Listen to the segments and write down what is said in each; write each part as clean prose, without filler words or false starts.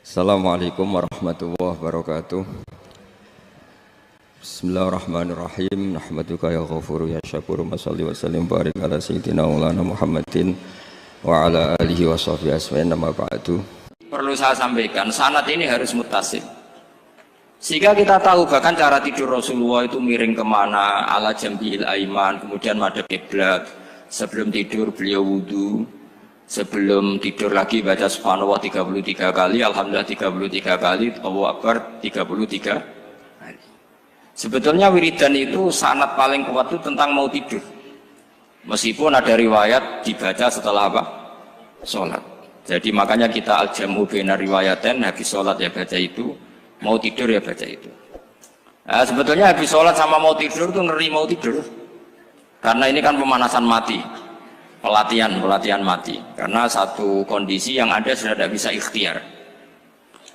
Assalamualaikum warahmatullahi wabarakatuh. Bismillahirrahmanirrahim. Nahmaduka ya ghafuru ya syakuru. Mashalli wa sallim barik ala sayyidina maulana Muhammadin wa ala alihi wa sahbihi asma'in. Nama ba'du. Perlu saya sampaikan, sanad ini harus muttasil. Sehingga kita tahu bahkan cara tidur Rasulullah itu miring kemana, ala jambil aiman, kemudian madhab kiblat. Sebelum tidur beliau wudu. Sebelum tidur lagi baca subhanallah 33 kali, alhamdulillah 33 kali, Allahu akbar 33 kali. Sebetulnya wiridan itu sanad paling kuat itu tentang mau tidur. Meskipun ada riwayat dibaca setelah apa? Sholat. Jadi makanya kita al-jam'u baina riwayaten, habis sholat ya baca itu, mau tidur ya baca itu. Nah, sebetulnya habis sholat sama mau tidur itu ngeri mau tidur. Karena ini kan pemanasan mati. Pelatihan mati, karena satu kondisi yang ada sudah tidak bisa ikhtiar.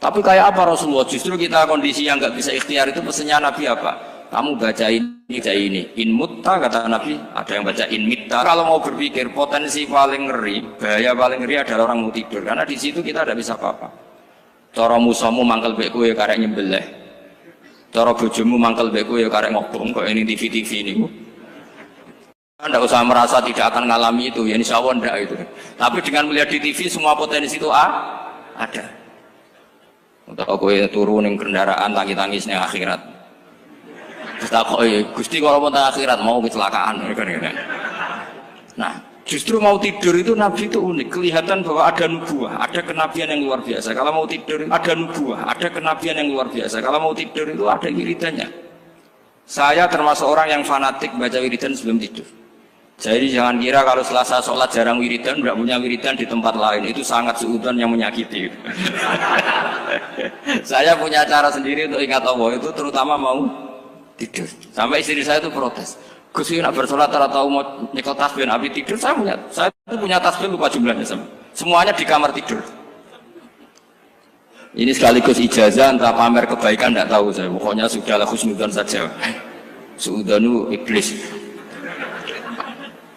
Tapi kayak apa Rasulullah? Justru kita kondisi yang nggak bisa ikhtiar itu pesannya Nabi apa? Kamu baca ini, in mutta kata Nabi, ada yang baca in mitta. Kalau mau berpikir potensi paling ngeri, bahaya paling ngeri adalah orang mau tidur, karena di situ kita tidak bisa apa-apa. Cara musamu mangkel beku ya karek nyembelih, cara bojomu mangkel beku ya karek ngobong kok ini TV ini. Anda usah merasa tidak akan mengalami itu, ya insya Allah enggak itu. Tapi dengan melihat di TV semua potensi itu ada. Untuk aku turun yang kendaraan tangis-tangis nih akhirat. Terus tak Gusti kalau mau akhirat mau kecelakaan. Nah, justru mau tidur itu Nabi itu unik. Kelihatan bahwa ada nubuah, ada kenabian yang luar biasa. Kalau mau tidur ada nubuah, ada kenabian yang luar biasa. Kalau mau tidur itu ada wiridannya. Saya termasuk orang yang fanatik baca wiridan sebelum tidur. Jadi jangan kira kalau Selasa sholat jarang wiridan, tidak punya wiridan di tempat lain, itu sangat suudzon yang menyakiti. Saya punya cara sendiri untuk ingat Allah itu, terutama mau tidur. Sampai istri saya itu protes. Gus nak bersolat atau mau nyekel tasbih Nabi tidur, saya itu punya tasbih lupa jumlahnya semuanya di kamar tidur. Ini sekaligus ijazah entah pamer kebaikan tidak tahu saya. Pokoknya sudahlah husnudzon saja. Suudzonu iblis.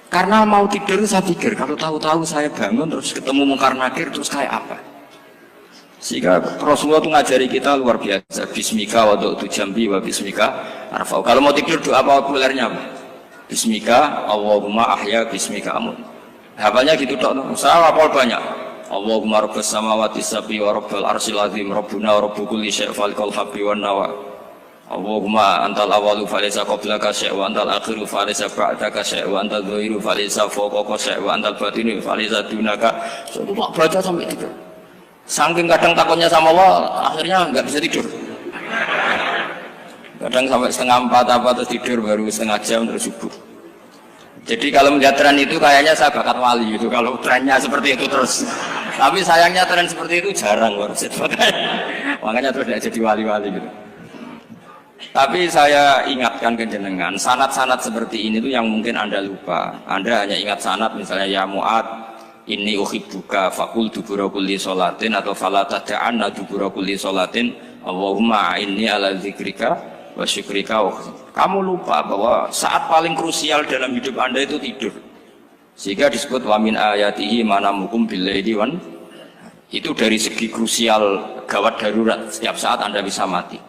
Karena mau tidur saya pikir kalau tahu-tahu saya bangun terus ketemu mungkar nakir terus kayak apa. Sehingga Rasulullah itu ngajari kita luar biasa. Bismika wa du'tu jambi wa bismika arfa'u. Kalau mau tidur doa apa populernya apa? Bismika Allahumma ahya bismika amun. Hafalnya gitu dok. Saya hafal banyak. Allahumma rabbas samawati sab'i wa rabbal arsyil azim rabbuna wa rabbu kulli syai' falikal habbi wan nawa. Allahumma antal awalu falaysa qablaka syai' wa antal akhiru falaysa ba'daka syai' wa antal dhahiru falaysa fawqaka syai' wa antal batinu falaysa dunaka. So, itu tak baca sampai tidur. Saking kadang takutnya sama Allah, akhirnya nggak bisa tidur. Kadang sampai setengah 4 apa terus tidur baru setengah jam terus subuh. Jadi kalau melihat tren itu kayaknya saya bakat wali itu kalau trennya seperti itu terus. Tapi sayangnya tren seperti itu jarang wasit. Makanya terus tidak jadi wali-wali gitu. Tapi saya ingatkan ke jenengan, sanad-sanad seperti ini tuh yang mungkin Anda lupa. Anda hanya ingat sanad misalnya ya Mu'ad, inni uhibbuka faqul dubura kulli sholatin atau fala tad'anna dubura kulli sholatin Allahumma inni ala dzikrika wa syukrika. Kamu lupa bahwa saat paling krusial dalam hidup Anda itu tidur. Sehingga disebut wa min ayatihi manamukum bil-laili wan. Itu dari segi krusial gawat darurat, setiap saat Anda bisa mati.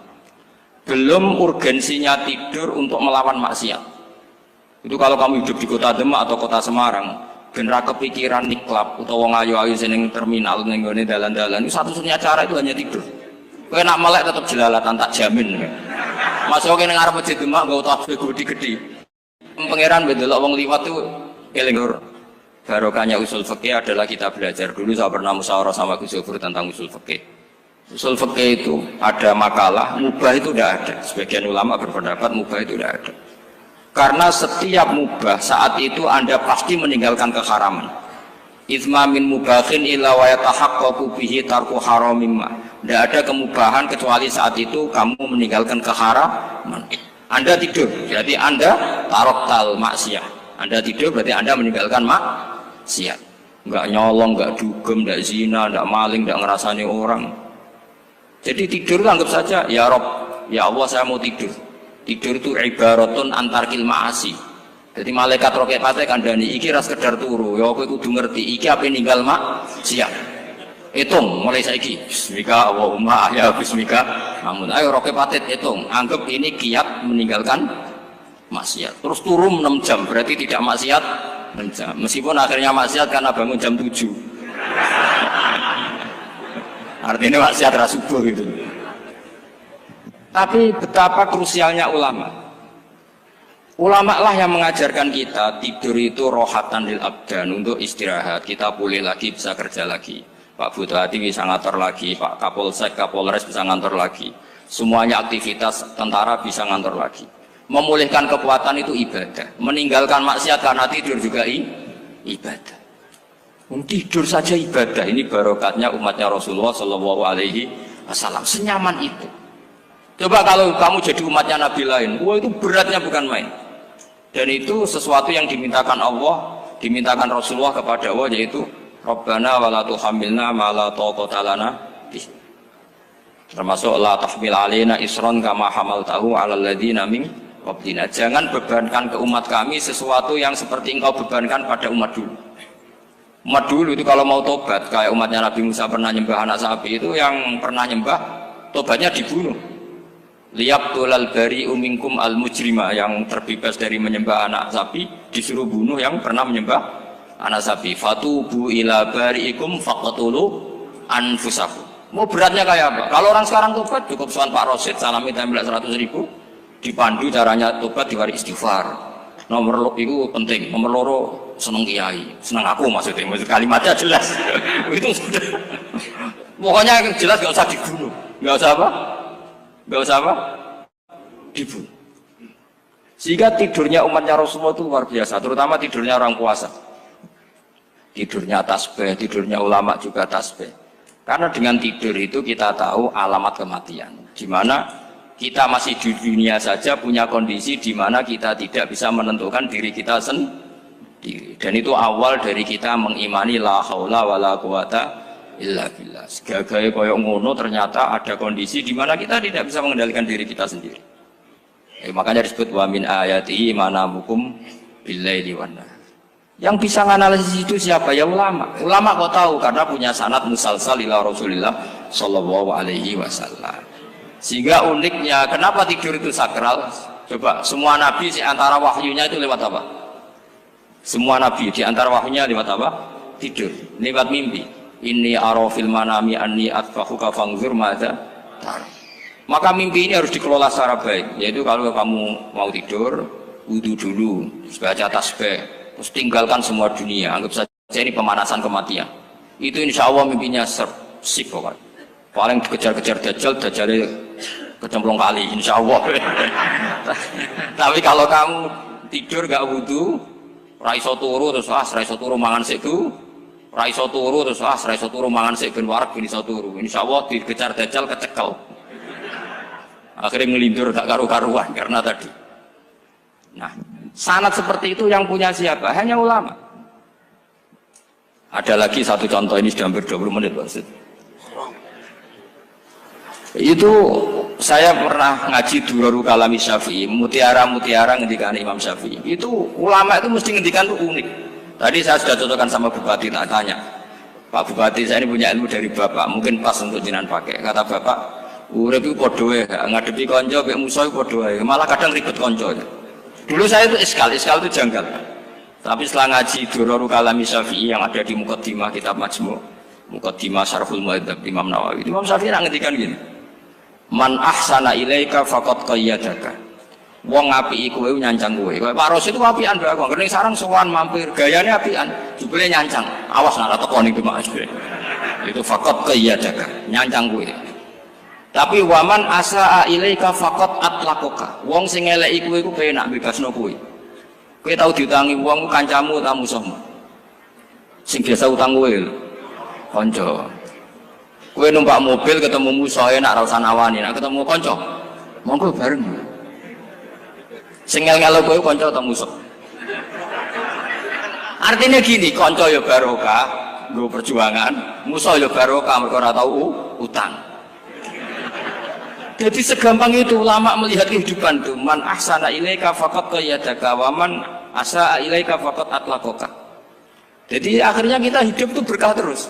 Belum urgensinya tidur untuk melawan maksiat. Itu kalau kamu hidup di kota Demak atau kota Semarang, bener kepikiran niklap atau wong ayu-ayu seneng terminal ning gone dalan-dalan, itu satu-satunya cara itu hanya tidur. Kowe nak melek tetap jelalatan tak jamin. Masuk ning ngarep masjid Demak nggo tasbih gede-gede. Pangeran ndelok wong liwat tuh eling lur. Barokahnya usul fikih adalah kita belajar dulu. Saya pernah musyawarah sama Gus Zufur tentang usul fikih. Usul fikih itu ada makalah, mubah itu tidak ada. Sebagian ulama berpendapat mubah itu tidak ada. Karena setiap mubah saat itu Anda pasti meninggalkan keharaman. Itsma min mubahin illa wa yatahaqqaqu bihi tarku haramimma. Tidak ada kemubahan kecuali saat itu kamu meninggalkan keharaman. Anda tidur, berarti Anda taroktal maksiat. Anda tidur berarti Anda meninggalkan maksiat. Enggak nyolong, enggak dugem, enggak zina, enggak maling, enggak ngerasani orang. Jadi tidur itu anggap saja, ya Rob, ya Allah saya mau tidur. Tidur itu ibaratun antarkil ma'asi. Jadi malaikat roket pate kandani, iki ras sekedar turu, ya aku kudu ngerti, iki apa ninggal maksiat. Hitung mulai saiki. Bismika Allahumma ya bismika. Namun ayo roke patit hitung. Anggap ini kiat meninggalkan maksiat. Terus turun 6 jam berarti tidak maksiat 6 jam. Meskipun akhirnya maksiat karena bangun jam 7. Artinya maksiat ras subuh gitu. Tapi betapa krusialnya ulama. Ulama lah yang mengajarkan kita tidur itu rohatan lil abdan, untuk istirahat. Kita pulih lagi, bisa kerja lagi. Pak Bupati bisa ngantor lagi, Pak Kapolsek, Kapolres bisa ngantor lagi. Semuanya aktivitas tentara bisa ngantor lagi. Memulihkan kekuatan itu ibadah. Meninggalkan maksiat karena tidur juga ibadah. Tidur saja ibadah. Ini barokatnya umatnya Rasulullah Shallallahu Alaihi Wasallam. Senyaman itu. Coba kalau kamu jadi umatnya Nabi lain, wah itu beratnya bukan main. Dan itu sesuatu yang dimintakan Allah, dimintakan Rasulullah kepada Allah, yaitu Rabbana wa la tuhammilna ma la taqata lana bih. Termasuk la tahmil alaina isron kama hamaltahu 'alal ladzina min qablina. Jangan bebankan ke umat kami sesuatu yang seperti engkau bebankan pada umat dulu. Umat dulu itu kalau mau tobat, kayak umatnya Nabi Musa pernah nyembah anak sapi, itu yang pernah nyembah tobatnya dibunuh. Liyaqtulal bari'u minkum al mujrima, yang terbebas dari menyembah anak sapi disuruh bunuh yang pernah menyembah anak sapi. Fatubu ila bari'ikum faqtulu anfusakum. Mau beratnya kayak apa? Kalau orang sekarang tobat cukup soal Pak Rosid salami tembak 100.000, dipandu caranya tobat diwari istighfar. Nomor itu penting, nomor loro seneng kiai, seneng aku maksudnya kalimatnya jelas. Itu sudah. Pokoknya jelas gak usah dibunuh, gak usah apa? Gak usah apa? Dibunuh. Sehingga tidurnya umatnya Rasulullah itu luar biasa, terutama tidurnya orang puasa. Tidurnya tasbih, tidurnya ulama juga tasbih. Karena dengan tidur itu kita tahu alamat kematian. Di mana kita masih di dunia saja punya kondisi di mana kita tidak bisa menentukan diri kita sendiri. Dan itu awal dari kita mengimani la haula wala quwata illa billah. Segagai koyok ngono ternyata ada kondisi di mana kita tidak bisa mengendalikan diri kita sendiri. Makanya disebut wa min ayati manamukum billaili wan nahar. Yang bisa menganalisis itu siapa? Ya ulama. Ulama kok tahu karena punya sanad musalsal ila Rasulillah sallallahu alaihi wasallam. Sehingga uniknya kenapa tidur itu sakral? Coba semua nabi di antara wahyunya itu lewat apa? Semua nabi di antara wahyunya lewat apa? Tidur, lewat mimpi. Inni ara fil manami anni atfahuka fanzur madza tar. Maka mimpi ini harus dikelola secara baik. Yaitu kalau kamu mau tidur, wudu dulu, baca tasbih, terus tinggalkan semua dunia, anggap saja ini pemanasan kematian. Itu insya Allah mimpinya sip pokoknya. Paling dikejar-kejar dajjal kecemplung kali, insya Allah. Tapi kalau kamu tidur gak wudu, raiso turu terus raiso turu mangan siku, raiso turu terus raiso turu mangan sik ben warak ben iso turu. Insya Allah dikejar dajjal kecekel. Akhirnya ngelindur gak karu-karuan karena tadi. Nah, sanad seperti itu yang punya siapa? Hanya ulama. Ada lagi satu contoh, ini sudah hampir 20 menit Pak. Itu saya pernah ngaji Durarul Kalami Syafi'i, mutiara-mutiara ngendikan Imam Syafi'i. Itu ulama itu mesti ngendikan itu unik. Tadi saya sudah cocokkan sama Bupati, tak tanya, Pak Bupati saya ini punya ilmu dari Bapak, mungkin pas untuk jinan pakai. Kata Bapak, urip itu podo ya, ngadepi konco, mek musuh podo ya, malah kadang ribet konco. Dulu saya itu iskal itu janggal. Tapi setelah ngaji Durarul Kalami Syafi'i yang ada di Muqaddimah kitab Majmu', Muqaddimah Syarhul Muhadzab Imam Nawawi, Imam Syafi'i ngendikan gini. Man ahsana ilaika faqad qayyadaka. Wong ngapiki kowe nyancang kowe. Pak Ros itu apian mbak aku. Kene sarang sowan mampir, gayane apian, jebule nyancang. Awas nek teko niku Mas. Itu faqad qayyadaka, nyancang kowe. Tapi waman asaa ilaika faqad atlaqaka. Wong sing eleki kowe iku penak bebasno kowe. Kowe tau diutangi wong kancamu ta musuhmu. Sing biasa utang kowe lho. Kanca. Kowe numpak mobil ketemu musuh enak ra usah nawani, nek ketemu kanca monggo bareng. Sing ngel-ngelo kowe kanca atau musuh? Artinya gini, kanca ya barokah, nggo perjuangan, musuh ya barokah mergo ora tau utang. Jadi segampang itu ulama melihat kehidupan itu. Man ahsana ilaika faqad qayyadaka wa man asaa ilaika faqad atlaqaka. Jadi akhirnya kita hidup itu berkah terus.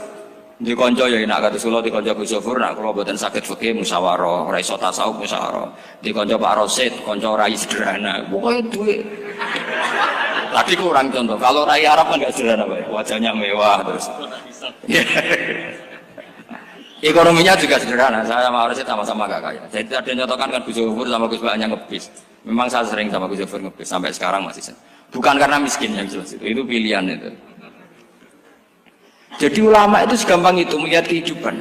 Di konco ya nak kata Solo di konco Gus Zofur nak kalau buatan sakit fikih musyawarah, ora iso tasawuf musyawarah. Di konco Pak Rosid, konco rai sederhana. Pokoknya duit. Tadi kurang contoh. Kalau rai Arab kan nggak sederhana, Pak. Wajahnya mewah terus. Ekonominya juga sederhana. Saya sama Rosid sama-sama gak kaya. Jadi ada nyotokan kan Gus Zofur sama Gus Baknya ngebis. Memang saya sering sama Gus Zofur ngebis sampai sekarang masih sering. Bukan karena miskin yang jelas itu pilihan itu. Jadi ulama itu segampang itu melihat kehidupan.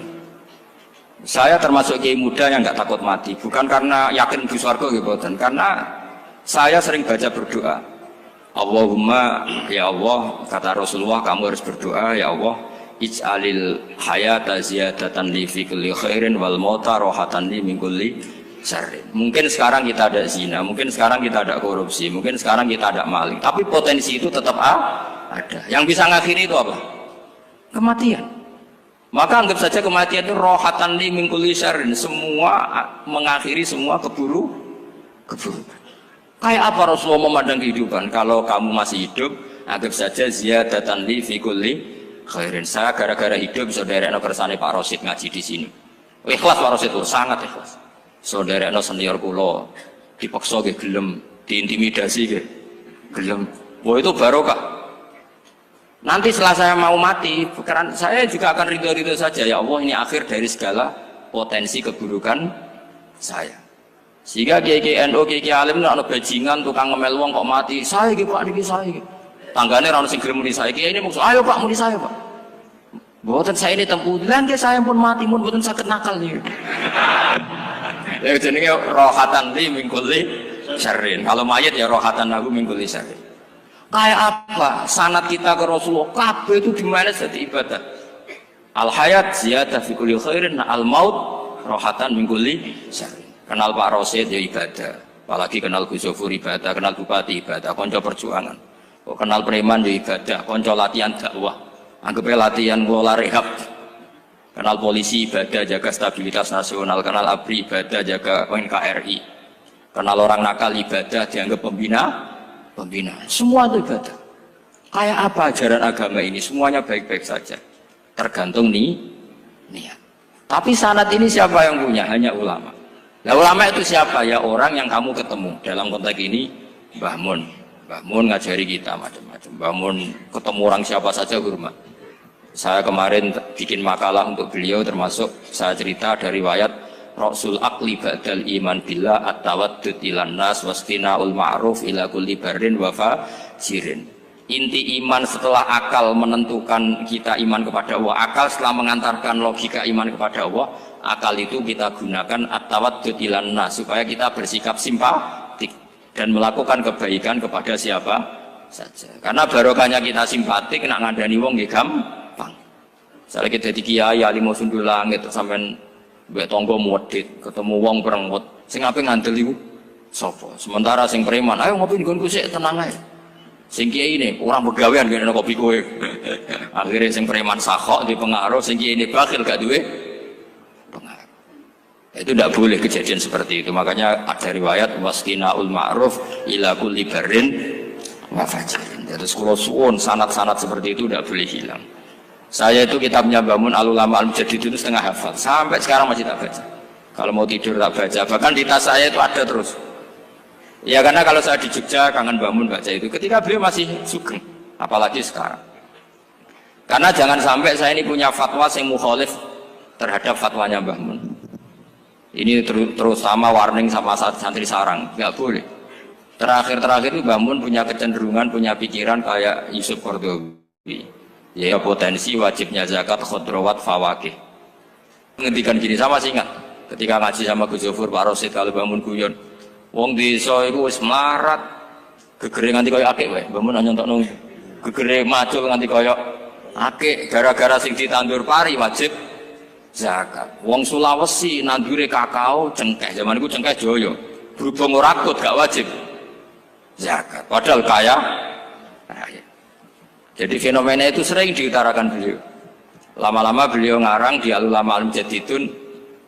Saya termasuk kiai muda yang nggak takut mati, bukan karena yakin di surga gitu, karena saya sering baca berdoa. Allahumma ya Allah, kata Rasulullah, kamu harus berdoa ya Allah, ij'alil hayata ziyadatan li fi kulli khairin wal mauta rohatan li min kulli syarrin. Mungkin sekarang kita ada zina, mungkin sekarang kita ada korupsi, mungkin sekarang kita ada maling, tapi potensi itu tetap ada. Yang bisa ngakhiri itu apa? Kematian. Maka anggap saja kematian itu rohatan li min kulli syarrin, semua mengakhiri semua keburukan. Kayak apa Rasulullah memandang kehidupan? Kalau kamu masih hidup, anggap saja ziyadatan li fi kulli khairin. Saya gara-gara hidup saudaranya kersane Pak Rosid ngaji di sini. Ikhlas Pak Rosid itu sangat ikhlas. Saudaranya senior kula dipaksa nggih gelem, diintimidasi nggih gelem. Wah itu barokah. Nanti setelah saya mau mati, saya juga akan ridho-ridho saja. Ya Allah, ini akhir dari segala potensi keburukan saya. Sehingga kiai NU, kiai alim, ada bajingan, tukang ngemel wong kok mati. Saya gitu Pak, niki saya. Tanggane orang sing gelem muni saya. Kiai ini maksud, ayo Pak, muni saya Pak. Buatan saya ini tempuh. Lan saya pun mati, pun buatan sakit nakal nih. Ya jenenge rohatan li min kulli syarrin. Kalau mayit ya rohatan aku min kulli syarrin. Kayak apa sanad kita ke Rasulullah, kabeh itu dimana jadi ibadah. Al hayat ziyadah fi kulli khairin, al maut rohatan min kulli syarrin. Kenal Pak Rosid ya ibadah, apalagi kenal Gus Zofur ibadah, kenal Bupati ibadah, konco perjuangan. Kok kenal preman ya ibadah, konco latihan dakwah, anggapnya latihan ngelola rehab. Kenal polisi ibadah, jaga stabilitas nasional, kenal ABRI ibadah, jaga NKRI. Kenal orang nakal ibadah, dianggap pembina. Semua itu ibadah. Kayak apa ajaran agama ini? Semuanya baik-baik saja, tergantung niat. Tapi sanad ini siapa yang punya? Hanya ulama. Nah ulama itu siapa? Ya orang yang kamu ketemu. Dalam konteks ini Mbah Mun ngajari kita macam-macam. Mbah Mun ketemu orang siapa saja hormat. Saya kemarin bikin makalah untuk beliau, termasuk saya cerita dari riwayat Rasul akli ba'dal iman billah at-tawaddud ilan nas wastina'ul ma'ruf ila kulli barrin wa fajirin. Inti iman setelah akal menentukan kita iman kepada Allah, akal setelah mengantarkan logika iman kepada Allah, akal itu kita gunakan at-tawaddud ilan nas supaya kita bersikap simpatik dan melakukan kebaikan kepada siapa saja. Karena barokahnya kita simpatik nak ngandani wong nggih gampang. Misalnya kita di kiai alim sundul langit sampean mbek tangga modit, ketemu wong perengut, sing ape ngandel iku sapa? Sementara sing preman, ayo ngopi nggonku sik tenang ae. Sing kiai ini orang begawean ngene kopi kowe. Akhirnya sing preman sakhok di pengaruh, sing kiai ini bakhil gak duwe pengaruh. Itu tidak boleh kejadian seperti itu. Makanya ada riwayat wasqinaul ma'ruf ila kulli barrin wa fajirin. Terus kula suwun sanad-sanad seperti itu tidak boleh hilang. Saya itu kitabnya Mbah Mun Al-Ulama Al-Mujaddid itu setengah hafal, sampai sekarang masih tak baca. Kalau mau tidur tak baca, bahkan di tas saya itu ada terus. Ya karena kalau saya di Jogja kangen Mbah Mun baca itu, ketika beliau masih sugeng, apalagi sekarang. Karena jangan sampai saya ini punya fatwa yang mukhalif terhadap fatwanya Mbah Mun. Ini terutama warning sama santri sarang, nggak boleh. Terakhir itu Mbah Mun punya kecenderungan, punya pikiran kayak Yusuf Qaradawi. Ya potensi wajibnya zakat khodrowat fawakih. Ngendikan gini sama sih ingat ketika ngaji sama Gus Zofur Pak Rosid kalau bangun guyon wong desa iku wis melarat gegere nganti koyo akeh wae bangun nyontokno gegere macul nganti koyo akeh gara-gara sing ditandur pari wajib zakat. Wong Sulawesi nandure kakao cengkeh zaman iku cengkeh joyo berhubung ora akut gak wajib zakat padahal kaya. Jadi fenomena itu sering diutarakan beliau. Lama-lama beliau ngarang di Al-Ulama Al-Mujaddidun,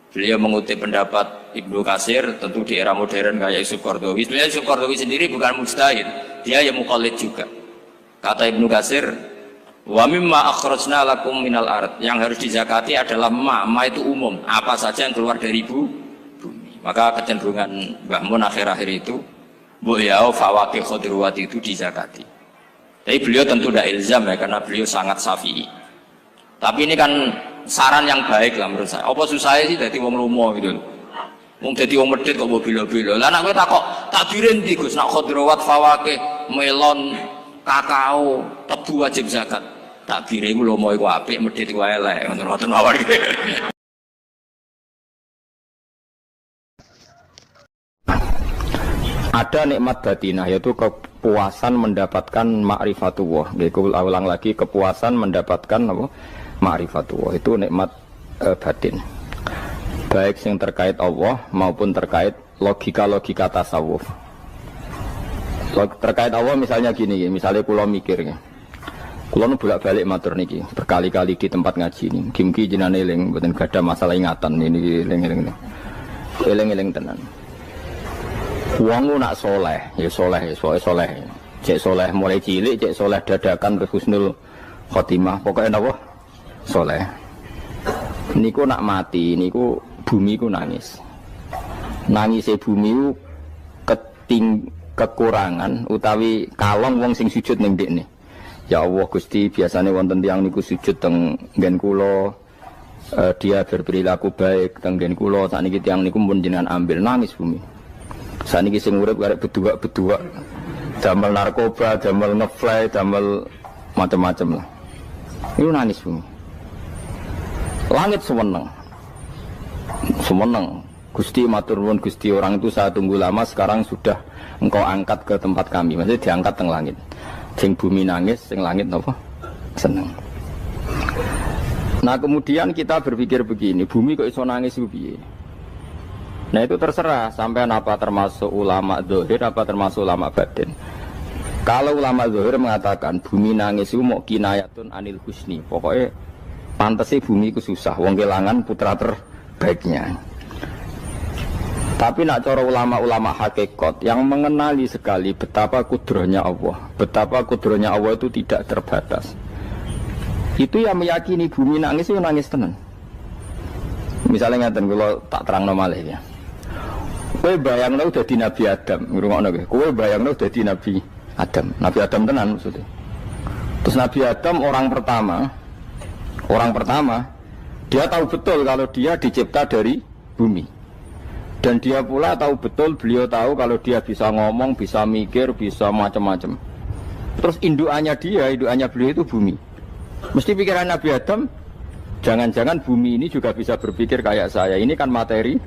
beliau mengutip pendapat Ibnu Katsir, tentu di era modern kayak Yusuf Qaradawi. Sebenarnya Yusuf Qaradawi sendiri bukan mujtahid, dia yang muqallid juga. Kata Ibnu Katsir, Wa mimma akhrajna lakum minal ard. Yang harus dizakati adalah ma itu umum, apa saja yang keluar dari bumi. Maka kecenderungan Mbah Mun akhir-akhir itu mbok yao fawaqih khudruwat itu dizakati. Tapi beliau tentu tidak ilzam ya, karena beliau sangat syafi'i. Tapi ini kan saran yang baik lah menurut saya. Apa susah sih jadi wong lomo gitu. Wong dadi wong medhit kok mbok bilo-bilo. Lah nek kowe takok takbirin ndi Gus, nak khudruwat fawaqih melon kakao tebu wajib zakat. Takbire iku lomo iku apik, medhit iku elek, ngoten mawon. Ada nikmat batinah, yaitu kepuasan mendapatkan ma'rifatullah. Aku ulang lagi, kepuasan mendapatkan apa? Ma'rifatullah. Itu nikmat batin. Baik yang terkait Allah maupun terkait logika-logika tasawuf. Terkait Allah misalnya gini, misalnya kula mikirnya. Kula nu bolak-balik matur niki, berkali-kali di tempat ngaji ini. Kim-ki jenengan eling, mboten gadah masalah ingatan ini eling-eling. Eling-eling tenan. Wong nak soleh, ya soleh, soleh. Cek soleh mulai cilik, cek soleh dadakan terus husnul khotimah. Pokoknya napa? Soleh. Niku nak mati, niku bumi ku nangis. Nangise bumi ku kekurangan utawi kalong wong sing sujud ning ndekne. Ya Allah Gusti, biasanya wonten tiyang niku sujud teng nggen kula, dia berperilaku baik teng nggen kula, sakniki tiyang niku pun jenengan ambil, nangis bumi. Sakniki sing urip arek bedua-bedua, damel narkoba, damel ngefly, damel macam-macam lah. Itu nangis bumi. Langit semeneng. Semeneng. Gusti matur nuwun Gusti, orang itu saya tunggu lama, sekarang sudah engkau angkat ke tempat kami. Maksudnya diangkat teng langit. Sing bumi nangis, sing langit apa? Seneng. Nah kemudian kita berpikir begini, bumi kok iso nangis piye? Nah itu terserah, sampean apa termasuk ulama zahir, apa termasuk ulama batin. Kalau ulama zahir mengatakan bumi nangis itu mau kinayatun anil husni, pokoknya pantasnya bumi itu susah, wong kelangan putra terbaiknya. Tapi nak cara ulama-ulama hakikat yang mengenali sekali betapa kudrohnya Allah, betapa kudrohnya Allah itu tidak terbatas. Itu yang meyakini bumi nangis itu nangis tenan. Misalnya ngaten kalau tak terang malih ya. Kowe bayangno dadi Nabi Adam, ngrungokno kowe. Kowe bayangno dadi Nabi Adam. Nabi Adam tenan maksudnya. Terus Nabi Adam orang pertama dia tahu betul kalau dia dicipta dari bumi. Dan dia pula tahu betul, beliau tahu kalau dia bisa ngomong, bisa mikir, bisa macam-macam. Terus indukannya beliau itu bumi. Mesti pikiran Nabi Adam, jangan-jangan bumi ini juga bisa berpikir kayak saya. Ini kan materi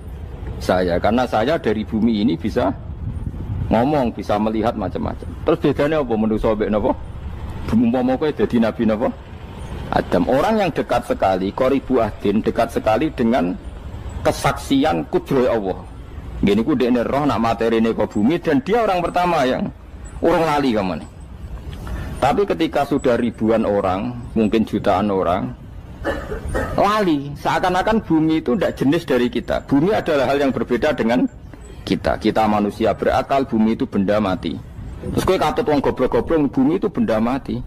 saya, karena saya dari bumi ini bisa ngomong, bisa melihat macam-macam. Terus bedanya apa menurut sobek napa? Umpama kowe dadi Nabi napa? Adam. Orang yang dekat sekali, qoribu ahdin, dekat sekali dengan kesaksian kudroh Allah. Gini ku dekne roh nak materi ini ke bumi, dan dia orang pertama yang urung lali kamu nih. Tapi ketika sudah ribuan orang, mungkin jutaan orang, lali. Seakan-akan bumi itu tidak jenis dari kita. Bumi adalah hal yang berbeda dengan kita. Kita manusia berakal, bumi itu benda mati. Terus kowe katut wong goblok-goblok, bumi itu benda mati.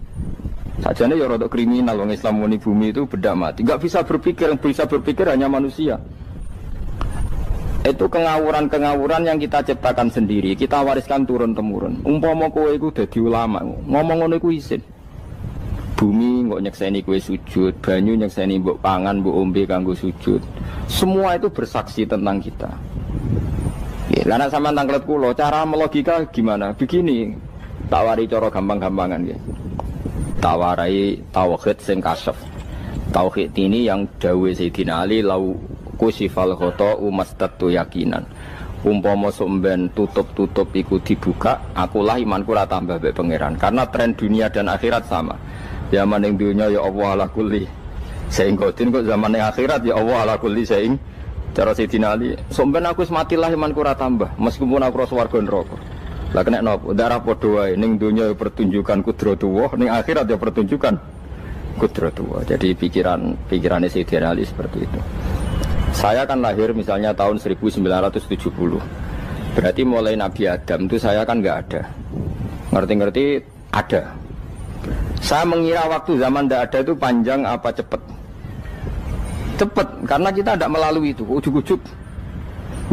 Sajane ya rada kriminal wong Islam muni bumi itu benda mati. Enggak bisa berpikir, yang bisa berpikir hanya manusia. Itu kengawuran-kengawuran yang kita ciptakan sendiri, kita wariskan turun-temurun. Umpama kowe iku dadi ulama, ngomong ngono iku isin. Bumi kok nyekseni kowe sujud, banyu nyekseni mbok pangan, mbok ombe kanggo sujud. Semua itu bersaksi tentang kita. Ya, lan sampean tanglet kula, cara melogika gimana? Begini, tak wari cara gampang-gampangan nggih. Tak warai tauhid sing kasyaf. Tauhid ini yang dawuh Sayyidina Ali lau kusifal khoto umastatu yakinan. Umpama somben tutup-tutup iku dibuka, akulah imanku ora tambah mbek pangeran. Karena tren dunia dan akhirat sama. Zaman ning dunia ya Allah ala kulli saing kodin, kok zaman ning akhirat ya Allah ala kulli saing. Cara Sayyidina Ali, somben aku wis matilah imanku ora tambah, meskipun aku ora swarga neraka. Lah kena napa? Darah padha wae, ning dunia ya pertunjukan kudratullah, ning akhirat ya pertunjukan kudratullah. Jadi pikirannya Sayyidina Ali seperti itu. Saya kan lahir misalnya tahun 1970. Berarti mulai Nabi Adam itu saya kan nggak ada. Ngerti-ngerti ada. Saya mengira waktu zaman tidak ada itu panjang apa cepat? Cepat, karena kita tidak melalui itu. Ujuk-ujuk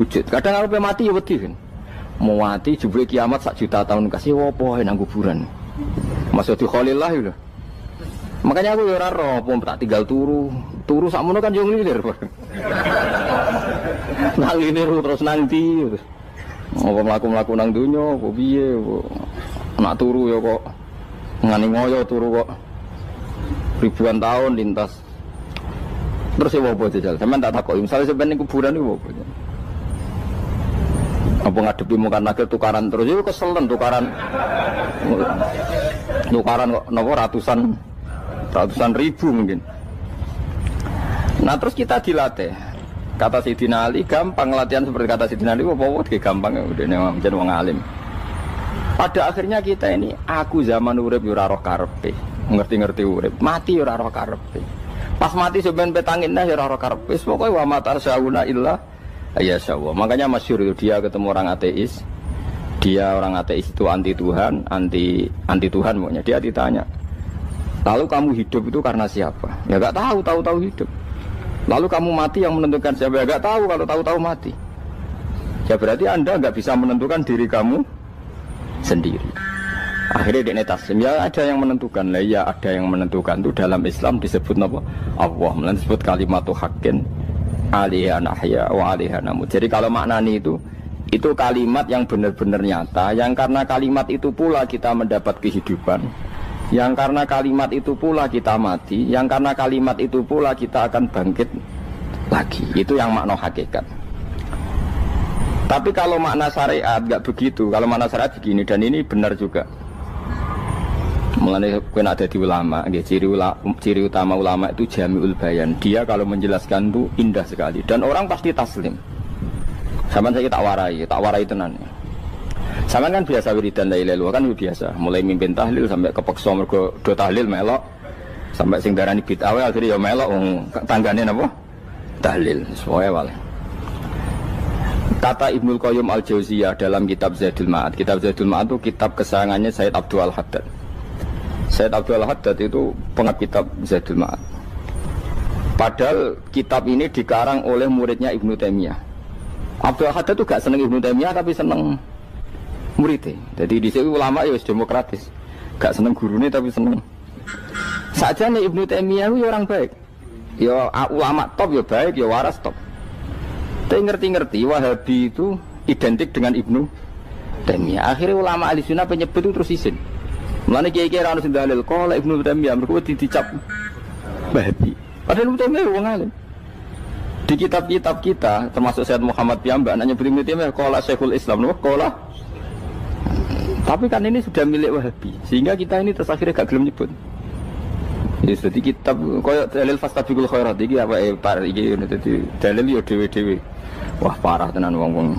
wujud. Kadang kalau mati ya wedi kan. Mau mati jebule kiamat 1 juta tahun kasih apa nang kuburan. Masuk di Khalillah itu. Makanya aku ya ora roh, tak tinggal turu sakmono kan yo nglilir. Nang nglilir terus nang ndi. Apa mlaku-mlaku nang donya, apa piye, nak turu ya kok ngani ngoyo turu kok ribuan tahun lintas. Terus ya apa jajal? Sampeyan tak takoki, misale sampeyan ning kuburan iku apa? Apa ngadepi muka nakil tukaran terus itu keselen tukaran kok nopo ratusan ribu mungkin. Nah terus kita dilatih. Kata Sayyidina Ali gampang latihan seperti kata Sayyidina Ali apa gampang udah menjadi wong alim. Pada akhirnya kita ini aku zaman urip yo ora roh karepe, ngerti-ngerti urip, mati yo ora roh karepe. Pas mati sampean petangin dah yo ora roh karepe, pokoke wa matar sauna illa ayyasyallah. Makanya masyhur itu dia ketemu orang ateis. Dia orang ateis itu anti Tuhan, anti Tuhan pokoknya. Dia ditanya, lalu kamu hidup itu karena siapa? Ya gak tahu hidup. Lalu kamu mati yang menentukan siapa? Ya gak tahu, kalau tahu mati. Ya berarti Anda gak bisa menentukan diri kamu sendiri. Akhirnya dia taslim, ya ada yang menentukan. Lah ya ada yang menentukan itu dalam Islam disebut apa? Allah, disebut kalimatu haqqin alaiha nahya wa alaiha namut. Jadi kalau maknani itu kalimat yang benar-benar nyata, yang karena kalimat itu pula kita mendapat kehidupan. Yang karena kalimat itu pula kita mati, yang karena kalimat itu pula kita akan bangkit lagi. Itu yang makna hakikat. Tapi kalau makna syariat enggak begitu. Kalau makna syariat begini, dan ini benar juga. Mengenai kena ada di ulama, ciri utama ulama itu jami'ul bayan. Dia kalau menjelaskan itu indah sekali dan orang pasti taslim. Sama saya tak warai tenan. Sama kan biasa wiridan la ilaha illallah kan biasa. Mulai mimpin tahlil sampai kepeksa mergo do tahlil melok. Sampai sing darani bid'ah akhirnya ya melok tanggane napa? Tahlil. Sesuai wae. Kata Ibnul Qayyim Al-Jauziyah dalam kitab Zadul Ma'ad. Kitab Zadul Ma'ad itu kitab kesayangannya Sayyid Abdul Al-Haddad. Sayyid Abdul Al-Haddad itu pengarang kitab Zadul Ma'ad. Padahal kitab ini dikarang oleh muridnya Ibnu Taimiyah. Abdul Al-Haddad itu gak seneng Ibnu Taimiyah tapi seneng muridnya. Jadi di sini ulama ya demokratis. Gak seneng gurune tapi seneng. Saja nih Ibnu Taimiyah itu orang baik. Ya ulama top ya baik, ya waras top. Tapi ngerti-ngerti Wahabi itu identik dengan Ibnu Taimiyah. Akhirnya ulama ahli sunnah penyebut itu terus isin. Mulane kiai-kiai ra ono sing dalil kala Ibnu Taimiyah mergo dicap Wahabi. Padahal Ibnu Taimiyah wong alim. Di kitab-kitab kita termasuk Syekh Muhammad Piyambak nanya Ibnu Taimiyah kala Syekhul Islam no kala. Tapi kan ini sudah milik Wahabi sehingga kita ini terus akhirnya gak gelem nyebut. Jadi kitab koyo dalil fastabiqul khairat iki apa par iki dadi dalil yo dhewe-dhewe. Wah parah tenan wong-wong.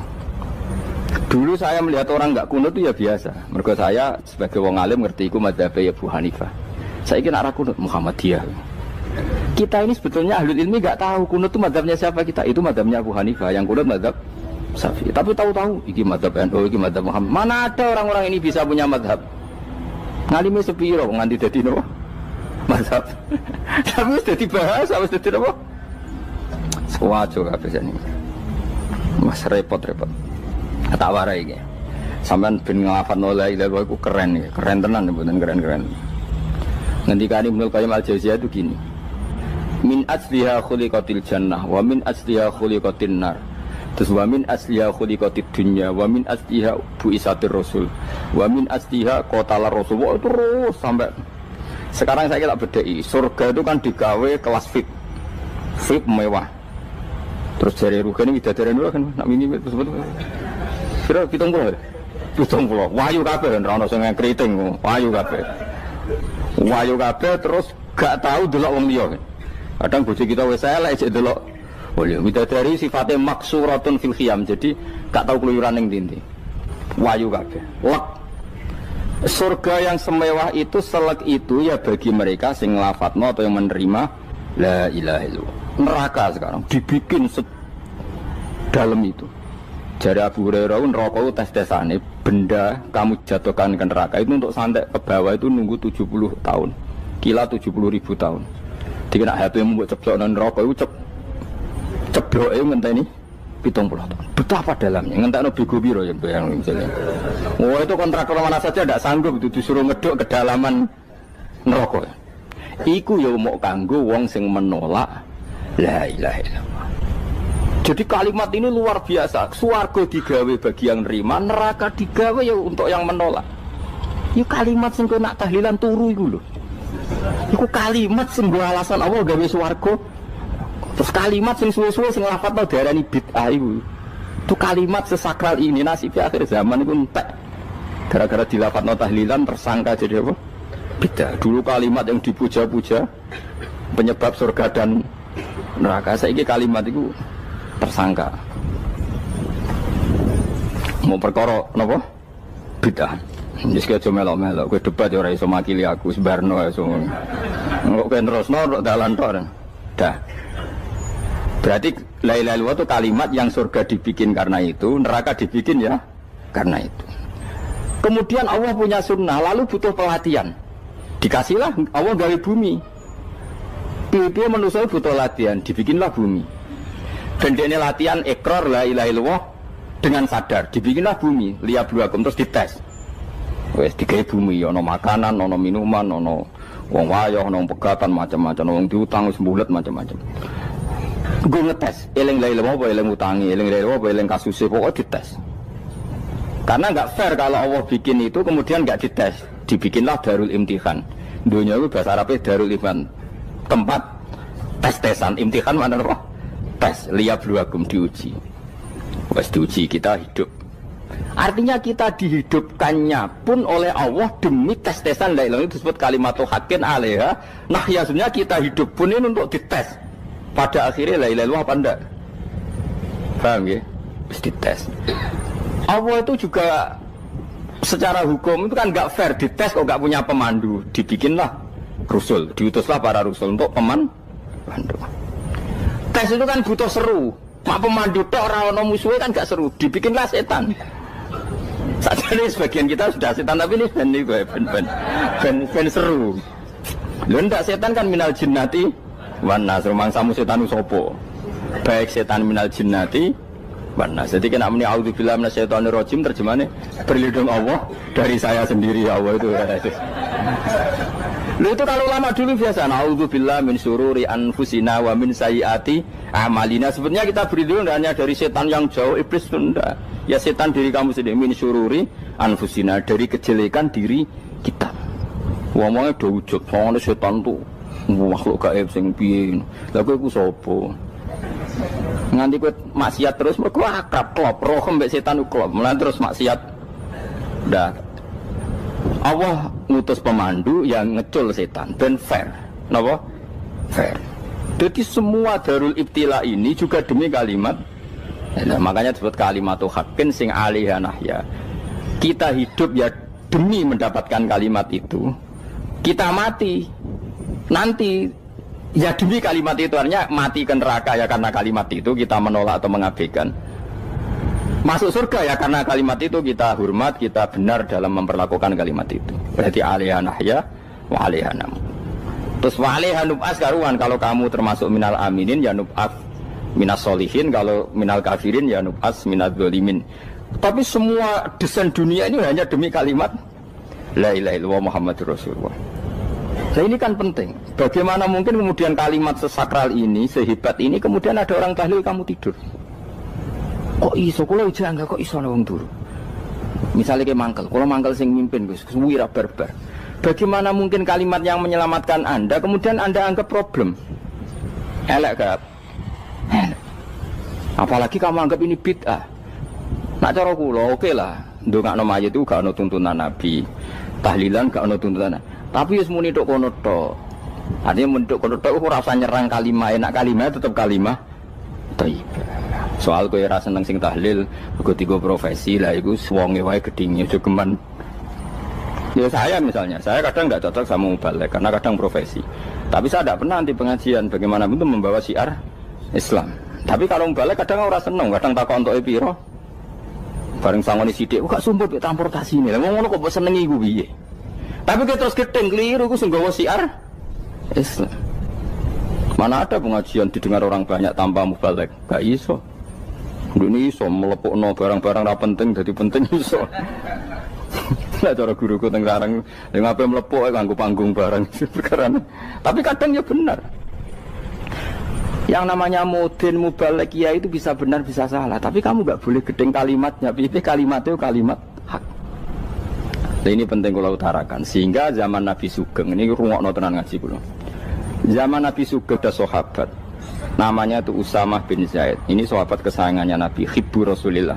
Dulu saya melihat orang enggak kunut itu ya biasa. Mergo saya sebagai wong alim ngerti iku madzhab Abu Hanifah. Saiki nek ora kunut Muhammadiyah. Kita ini sebetulnya ahli ilmi enggak tahu kunut itu madzhabnya siapa kita. Itu madzhabnya Abu Hanifah, yang kunut madzhab Syafi'i. Tapi tahu-tahu iki madzhab NU, iki madzhab Muhammad. Mana ada orang-orang ini bisa punya madzhab? Ngalime sepiro nganti dadi no? Madzhab. Tapi wis dadi bahasa, wis dadi apa? Wajo kabeh jane. Mas repot-repot. Tak warai iki. Sampeyan ben nglafadzno la ilaha illallah iku keren iki. Keren tenan mboten keren-keren. Ngendikane Ibnu Qayyim Al-Jauziyah itu gini. Min asliha khuliqatil jannah wa min asliha khuliqatin nar. Terus wa min asliha khuliqatid dunya wa min asliha buisatir rasul wa min asliha qatala rasul. Terus sampai sekarang saya tak bedai. Surga itu kan digawe kelas VIP. VIP mewah. Terus jari rugane widadari dulu kan nak mini betul-betul. Kira 70. 70. Wayu kabeh kan ora ono sing kriting, wayu kabeh. Wayu kabeh terus gak tahu delok wong liya kan. Kadang bojo kita wis elek jek delok. Oh ya widadari sifatnya maksuratun fil khiyam. Jadi gak tahu keluyuran ning ndi. Wayu kabeh. Lek surga yang semewah itu selek itu ya bagi mereka sing nglafadzno atau yang menerima la ilaha illallah. Neraka sekarang dibikin dalam itu. Jari Abu Hurairah neraka itu tes-tesane benda kamu jatuhkan ke neraka itu untuk sampai ke bawah itu nunggu 70 tahun. kila 70.000 tahun. Dikena HP membuat ceblok dan rokok itu ceblok itu ngenteni 70 tahun. Betapa dalamnya ngentekno bego biro ya bayang misalnya. Oh itu kontraktor mana saja tidak sanggup itu disuruh ngeduk kedalaman neraka. Iku ya mau kanggo wong sing menolak la ilaha illallah. Jadi kalimat ini luar biasa. Swarga digawe bagi yang nerima, neraka digawe ya untuk yang menolak. Itu kalimat sing kok nak tahlilan turu iku lho. Iku kalimat sing nggo alasan Allah gawe swarga. Terus kalimat sing suwe-suwe sing lafadzno diarani bid'ah iku. Itu kalimat sesakral ini nasibnya akhir zaman iku entek. Gara-gara dilafadzno tahlilan tersangka jadi apa? Bid'ah. Dulu kalimat yang dipuja-puja penyebab surga dan neraka. Saiki kalimat itu tersangka. Mau perkara napa? Bid'ah. Wis aja melok-melok, kowe debat ya ora iso makili aku, sebarno ae semua. Kok kowe terusno kok dalan tok. Dah. Berarti la ilaha illallah itu kalimat yang surga dibikin karena itu, neraka dibikin ya karena itu. Kemudian Allah punya sunnah, lalu butuh pelatihan. Dikasihlah Allah gawe bumi. Piye manusia butuh latihan, dibikinlah bumi. Dan ini latihan ikrar la ilaha illallah dengan sadar, dibikinlah bumi, liyabluwakum terus dites. Wes digawe bumi, ono makanan, ono minuman, ono wong wayah, ono pegatan macam-macam, wong diutang wis bulet macam-macam. Gue ngetes, eling la ilaha apa eling utangi, eling la ilaha apa eling kasuse, pokoknya dites. Karena enggak fair kalau Allah bikin itu kemudian enggak dites. Dibikinlah darul imtihan. Dunia itu bahasa Arabnya darul imtihan. Tempat tes-tesan, imtihan mana apa? Tes, liyabluwakum diuji. Wes diuji kita hidup. Artinya kita dihidupkannya pun oleh Allah demi tes-tesan la ilaha itu disebut kalimatu haqqin 'alaiha. Nah, ya sebenarnya kita hidup pun ini untuk dites. Pada akhirnya la ilaha illallah apa enggak? Paham ya? Terus dites. Allah itu juga secara hukum itu kan enggak fair, dites kok enggak punya pemandu. Dibikinlah rasul, diutuslah para rasul untuk pemandu. Tes itu kan butuh seru. Mak pemandu tok ora ono musuhe kan enggak seru. Dibikinlah setan. Sajane sebagian kita sudah setan tapi ini ben seru. Lho ndak setan kan minal jinnati wan nas, rumangsamu setan usopo. Baik setan minal jinnati wan nas. Jadi kena muni auzubillahi minasyaitonir rajim terjemahane berlindung Allah dari saya sendiri ya Allah itu. Lho itu kalau lama dulu biasa auzubillahi min syururi anfusina wa min sayyiati amalina. Sebenarnya kita berlindung hanya dari setan yang jauh, iblis itu enggak. Ya setan diri kamu sendiri, min syururi anfusina, dari kejelekan diri kita. Ngomongnya do wujud, soalnya setan tuh makhluk gaib sing piye. Lah kowe ku sapa? Nganti kowe maksiat terus mergo akrab klop, roh mbek setan klop. Mulane terus maksiat. Dah. Allah ngutus pemandu yang ngecul setan ben fair. Napa? Fair. Jadi semua darul ibtila ini juga demi kalimat. Nah, makanya disebut kalimatu haqqin sing 'alaiha nahya. Kita hidup ya demi mendapatkan kalimat itu. Kita mati nanti ya demi kalimat itu, artinya mati ke neraka ya karena kalimat itu kita menolak atau mengabaikan. Masuk surga ya karena kalimat itu kita hormat, kita benar dalam memperlakukan kalimat itu. Berarti 'alaiha nahya wa 'alaiha nam. Terus wa 'alaiha nub'as karuan, kalau kamu termasuk minal aminin ya nub'as minas solihin, kalau minal kafirin ya nub'as minaz zalimin. Tapi semua desain dunia ini hanya demi kalimat la ilaha illallah Muhammadur Rasulullah. Nah ini kan penting. Bagaimana mungkin kemudian kalimat sesakral ini, sehebat ini, kemudian ada orang tahlil kamu tidur. Kok iso kula janggal kok iso ana wong turu. Misalnya kayak mangkel, kalau mangkel sing mimpin Gus, wira barbar. Bagaimana mungkin kalimat yang menyelamatkan Anda kemudian Anda anggap problem? Elek gak? Apalagi kamu anggap ini bid'ah. Nak cara kula oke lah, ndongakno mayit itu gak ono tuntunan Nabi. Tahlilan gak ono tuntunan. Tapi wis muni tok kono tok. Artinya menduk kono tok ora usah nyerang kalimah, enak kalimah tetap kalimah thayyibah. Soal kowe ora seneng sing tahlil, mergo tiga profesi lah iku wonge wae gedhinge jogeman. Ya saya misalnya, saya kadang enggak cocok sama mubalek karena kadang profesi. Tapi saya tidak pernah anti pengajian bagaimana itu membawa syiar Islam. Tapi kalau mubalek kadang ora seneng, kadang takon entuk piro. Bareng sangoni sithik, kok gak sumput transportasi ini. Lah ngono kok mbok senengi iku piye? Tapi kita terus gedeng keliru iku sing gawa syiar Islam. Mana ada pengajian didengar orang banyak tanpa mubalek? Gak iso. Ini iso melepukno barang-barang ra penting jadi penting iso. Lah cara guruku teng larang yang apa melepuk nganggo panggung barang perkara. Tapi kadang ya benar. Yang namanya mudin mubalek ya itu bisa benar bisa salah, tapi kamu gak boleh gedeng kalimatnya. Pilih kalimat itu kalimat hak. Nah, ini penting kalau utarakan. Sehingga zaman Nabi Sugeng ini rungokno tenan ngaji kula. Zaman Nabi Sugeng ada sahabat namanya itu Usamah bin Zaid. Ini sahabat kesayangannya Nabi, hibbu Rasulillah.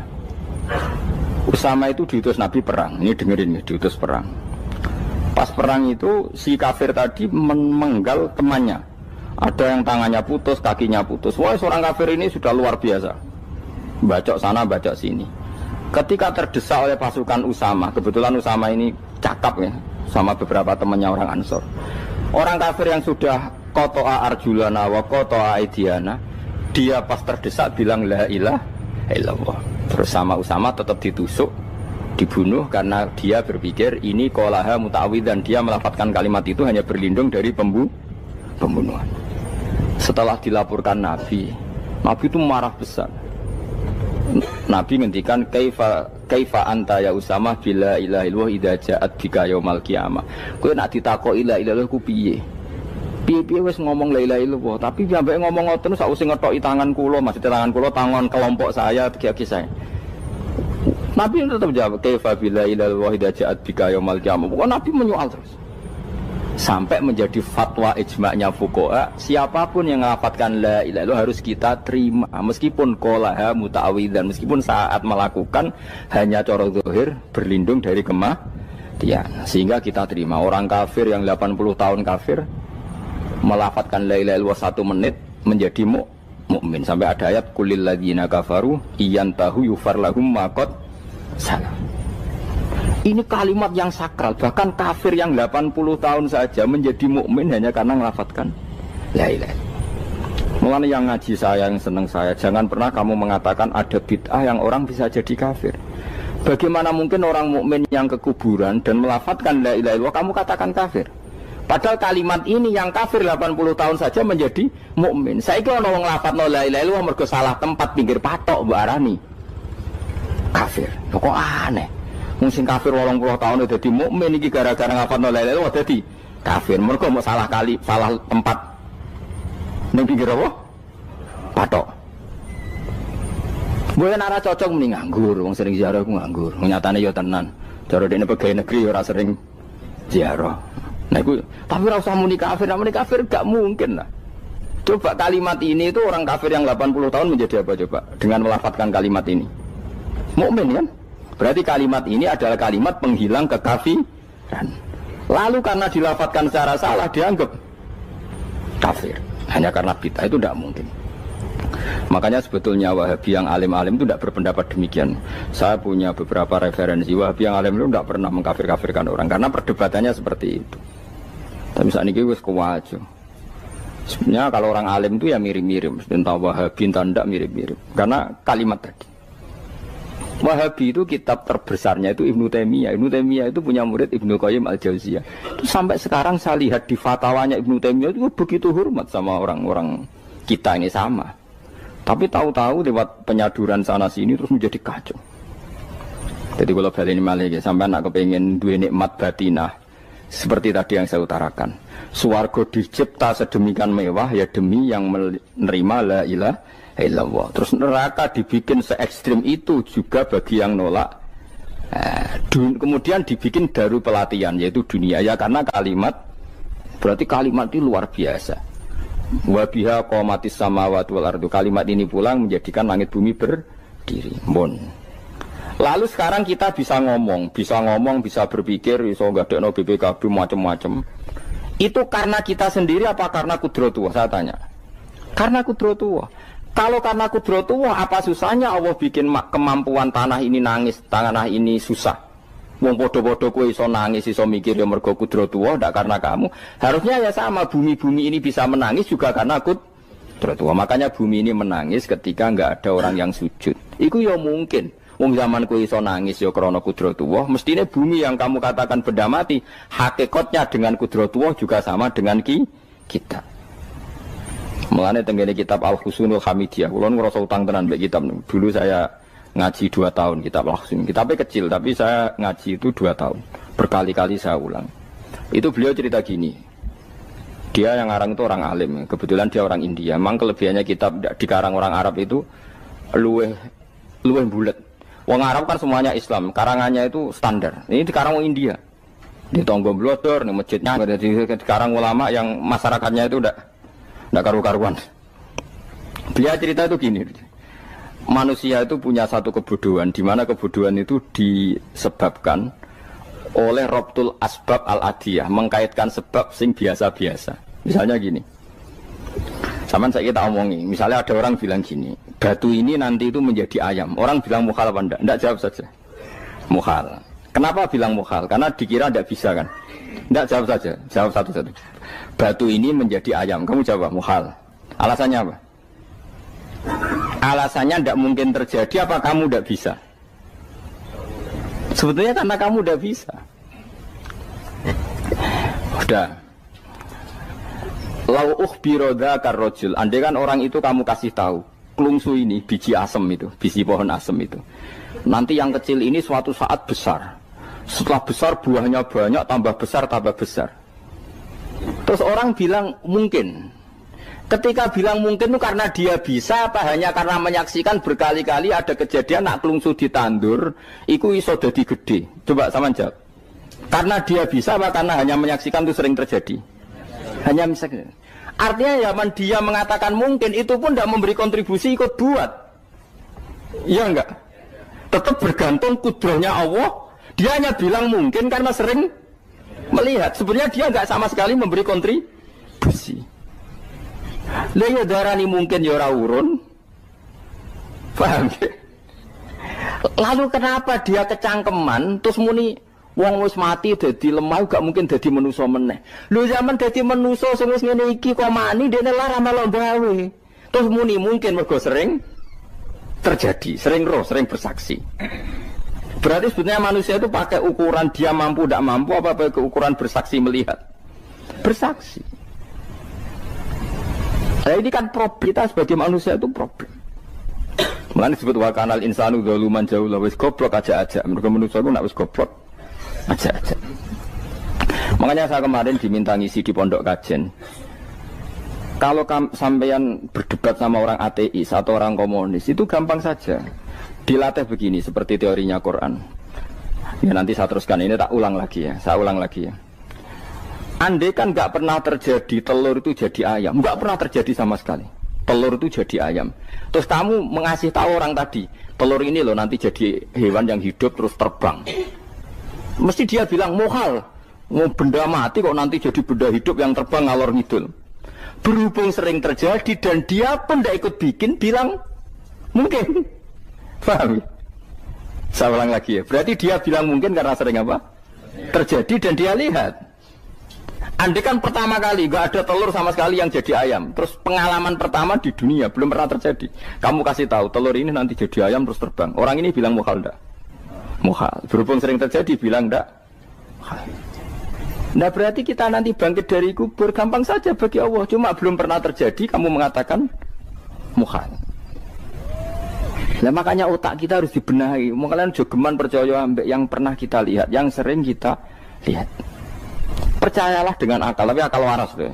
Usamah itu diutus Nabi perang. Ini dengerin nih, diutus perang. Pas perang itu si kafir tadi menggal temannya. Ada yang tangannya putus, kakinya putus. Wah, seorang kafir ini sudah luar biasa. Bacok sana, bacok sini. Ketika terdesak oleh pasukan Usamah, kebetulan Usamah ini cakap ya, sama beberapa temannya orang Ansor. Orang kafir yang sudah koto'a arjulana wa koto'a aidiana, dia pas terdesak bilang la ilaha illallah. Terus sama Usamah tetap ditusuk, dibunuh karena dia berpikir ini qolaha muta'awwidzan, dia melafadzkan kalimat itu hanya berlindung dari pembunuhan. Setelah dilaporkan Nabi itu marah besar. Nabi ngendikan kaifa anta ya Usamah bila ilaha illallah idza ja'at bika yaumal qiyamah. Kowe nek ditakoki la ilaha illallah ku piye? Piye wis ngomong la ilaha illallah, tapi sampai ngomong ngoten sakwise ngetoki tangan kula, maksudnya tangan kula tangan kelompok saya, kaki saya. Nabi tetap jawab kaifa bila ilaha illallah idza ja'at bika yaumal qiyamah. Pokoknya Nabi menyoal terus. Sampai menjadi fatwa ijma'nya fuqaha, siapapun yang melafadzkan la ilaha illallah harus kita terima meskipun qolaha muta'awwidzan, meskipun saat melakukan hanya cara zahir berlindung dari kematian, sehingga kita terima. Orang kafir yang 80 tahun kafir melafadzkan la ilaha illallah 1 menit menjadi mukmin. Sampai ada ayat kulil ladzina kafaru iyantahu yufar lahum ma qad salah. Ini kalimat yang sakral, bahkan kafir yang 80 tahun saja menjadi mukmin hanya karena melafadzkan la ilaha. Mulane yang ngaji saya, yang seneng saya, jangan pernah kamu mengatakan ada bid'ah yang orang bisa jadi kafir. Bagaimana mungkin orang mukmin yang ke kuburan dan melafadzkan la ilaha illallah kamu katakan kafir? Padahal kalimat ini yang kafir 80 tahun saja menjadi mukmin. Saiki ana wong nglafadzno la ilaha illallah mergo salah tempat pinggir patok mbok arani kafir. Kok aneh. Mungkin kafir 80 tahun udah dadi mukmin iki gara-gara ngafalno la ilaha illallah dadi kafir. Mergo mau salah tempat ning pinggir apa? Patok. Mboten ora cocok muni nganggur, wong sering ziarah ku nganggur. Nyatane ya tenan. Cara dekne pegawai negeri ora sering ziarah. Nah iku tapi ora usah muni kafir gak mungkin lah. Coba kalimat ini itu orang kafir yang 80 tahun menjadi apa coba dengan melafadzkan kalimat ini? Mukmin kan? Berarti kalimat ini adalah kalimat penghilang kekafiran. Lalu karena dilafadzkan secara salah dianggap kafir. Hanya karena bid'ah itu tidak mungkin. Makanya sebetulnya Wahabi yang alim-alim itu tidak berpendapat demikian. Saya punya beberapa referensi Wahabi yang alim itu tidak pernah mengkafir-kafirkan orang karena perdebatannya seperti itu. Tapi saat ini wis kuwajo. Sebenarnya kalau orang alim itu ya mirip-mirip, entah Wahabi entah tidak mirip-mirip. Karena kalimat tadi. Wahabi itu kitab terbesarnya itu Ibnu Taimiyah. Ibnu Taimiyah itu punya murid Ibnu Qayyim Al-Jauziyah. Itu sampai sekarang saya lihat di fatwanya Ibnu Taimiyah itu begitu hormat sama orang-orang kita ini sama. Tapi tahu-tahu lewat penyaduran sana sini terus menjadi kacau. Jadi kalau balik ini malah sampai nak kepengen dua nikmat batinah seperti tadi yang saya utarakan. Swarga dicipta sedemikian mewah ya demi yang menerima la ilaha illallah. Terus neraka dibikin se ekstrim itu juga bagi yang nolak. Kemudian dibikin daru pelatihan yaitu dunia ya karena kalimat berarti kalimat itu luar biasa. Wa biha qamatis samawati wal ardu. Kalimat ini pulang menjadikan langit bumi berdiri. Lalu sekarang kita bisa ngomong, bisa berpikir, bisa ngadekno BPKB macam-macam. Itu karena kita sendiri apa karena kudratullah? Saya tanya. Karena kudratullah. Kalau karena kudratullah, apa susahnya Allah bikin kemampuan tanah ini nangis, tanah ini susah. Wong podo-podo kowe iso nangis, iso mikir ya mergo kudratullah, ndak karena kamu. Harusnya ya sama, bumi-bumi ini bisa menangis juga karena kudratullah. Makanya bumi ini menangis ketika enggak ada orang yang sujud. Iku ya mungkin. Wong zaman kowe iso nangis ya krana kudratullah, mestine bumi yang kamu katakan benda mati, hakikatnya dengan kudratullah juga sama dengan kitab. Mulane tenggene kitab Al-Husunul Hamidiyah, kula ngrasa utang tenan mbek kitab. Dulu saya ngaji 2 tahun kitab Al-Husun. Kitabnya kecil tapi saya ngaji itu 2 tahun. Berkali-kali saya ulang. Itu beliau cerita gini. Dia yang ngarang itu orang alim, kebetulan dia orang India. Memang kelebihannya kitab dikarang orang Arab itu luweh bulet. Wong Arab kan semuanya Islam, karangannya itu standar. Ini dikarang orang India. Di Tonggo Blodor, di masjidnya, dikarang ulama yang masyarakatnya itu udah karu-karuan. Dia cerita itu gini. Manusia itu punya satu kebodohan, di mana kebodohan itu disebabkan oleh Robtul Asbab Al-Adiyah, mengkaitkan sebab sing biasa-biasa. Misalnya gini, sama saya kita omongi, misalnya ada orang bilang gini, batu ini nanti itu menjadi ayam. Orang bilang mukhal apa enggak? Enggak, jawab saja. Mukhal. Kenapa bilang mukhal? Karena dikira enggak bisa kan? Enggak, jawab saja. Jawab satu-satu. Batu ini menjadi ayam. Kamu jawab mukhal. Alasannya apa? Alasannya enggak mungkin terjadi apa kamu enggak bisa? Sebetulnya karena kamu enggak bisa. Udah. Lau ukhbiro dzakar rajul, andai kan orang itu kamu kasih tahu, klungsu ini biji asem itu, biji pohon asem itu. Nanti yang kecil ini suatu saat besar. Setelah besar buahnya banyak, tambah besar. Terus orang bilang mungkin. Ketika bilang mungkin itu karena dia bisa apa hanya karena menyaksikan berkali-kali ada kejadian nak klungsu ditandur, iku iso dadi gede. Coba sama jawab. Karena dia bisa apa karena hanya menyaksikan itu sering terjadi? Hanya misalnya, artinya zaman dia mengatakan mungkin itu pun tidak memberi kontribusi ikut buat, iya enggak? Tetap bergantung kudrahnya Allah. Dia hanya bilang mungkin karena sering melihat. Sebenarnya dia enggak sama sekali memberi kontribusi. Lalu darani mungkin ya ora urun, paham? Lalu kenapa dia kecangkeman terus muni? Wong wis mati dadi lemah gak mungkin dadi manusa meneh. Lho zaman dadi manusa sing wis ngene iki kok mani dene lara melo gawe. Terus muni mungkin mergo sering terjadi, sering bersaksi. Berarti sebetulnya manusia itu pakai ukuran dia mampu tidak mampu apa pakai ukuran bersaksi melihat. Bersaksi. Nah, ini kan problem kita sebagai manusia itu problem. Mulane disebut wa kanal insanu dzaluman jahula wis goblok aja. Mergo manusia itu nak wis goblok aja. Makanya saya kemarin diminta ngisi di pondok kajen. Kalau sampean berdebat sama orang ateis atau orang komunis itu gampang saja. Dilatih begini seperti teorinya Quran. Ya nanti saya teruskan ini tak ulang lagi ya. Saya ulang lagi ya. Andai kan nggak pernah terjadi telur itu jadi ayam, nggak pernah terjadi sama sekali. Telur itu jadi ayam. Terus kamu mengasih tahu orang tadi, telur ini loh nanti jadi hewan yang hidup terus terbang. Mesti dia bilang mukhal, mau benda mati kok nanti jadi benda hidup yang terbang ngalor ngidul. Berhubung sering terjadi dan dia pun tidak ikut bikin, bilang mungkin. Paham? Saya ulang lagi ya. Berarti dia bilang mungkin karena sering apa? Terjadi dan dia lihat. Andai kan pertama kali nggak ada telur sama sekali yang jadi ayam, terus pengalaman pertama di dunia belum pernah terjadi. Kamu kasih tahu telur ini nanti jadi ayam terus terbang. Orang ini bilang mukhal enggak? Mukhal. Berhubung sering terjadi bilang enggak. Nah berarti kita nanti bangkit dari kubur gampang saja bagi Allah. Cuma belum pernah terjadi kamu mengatakan mukhal. Nah makanya otak kita harus dibenahi. Kalian jogeman percaya ambek yang pernah kita lihat, yang sering kita lihat. Percayalah dengan akal, tapi akal waras deh.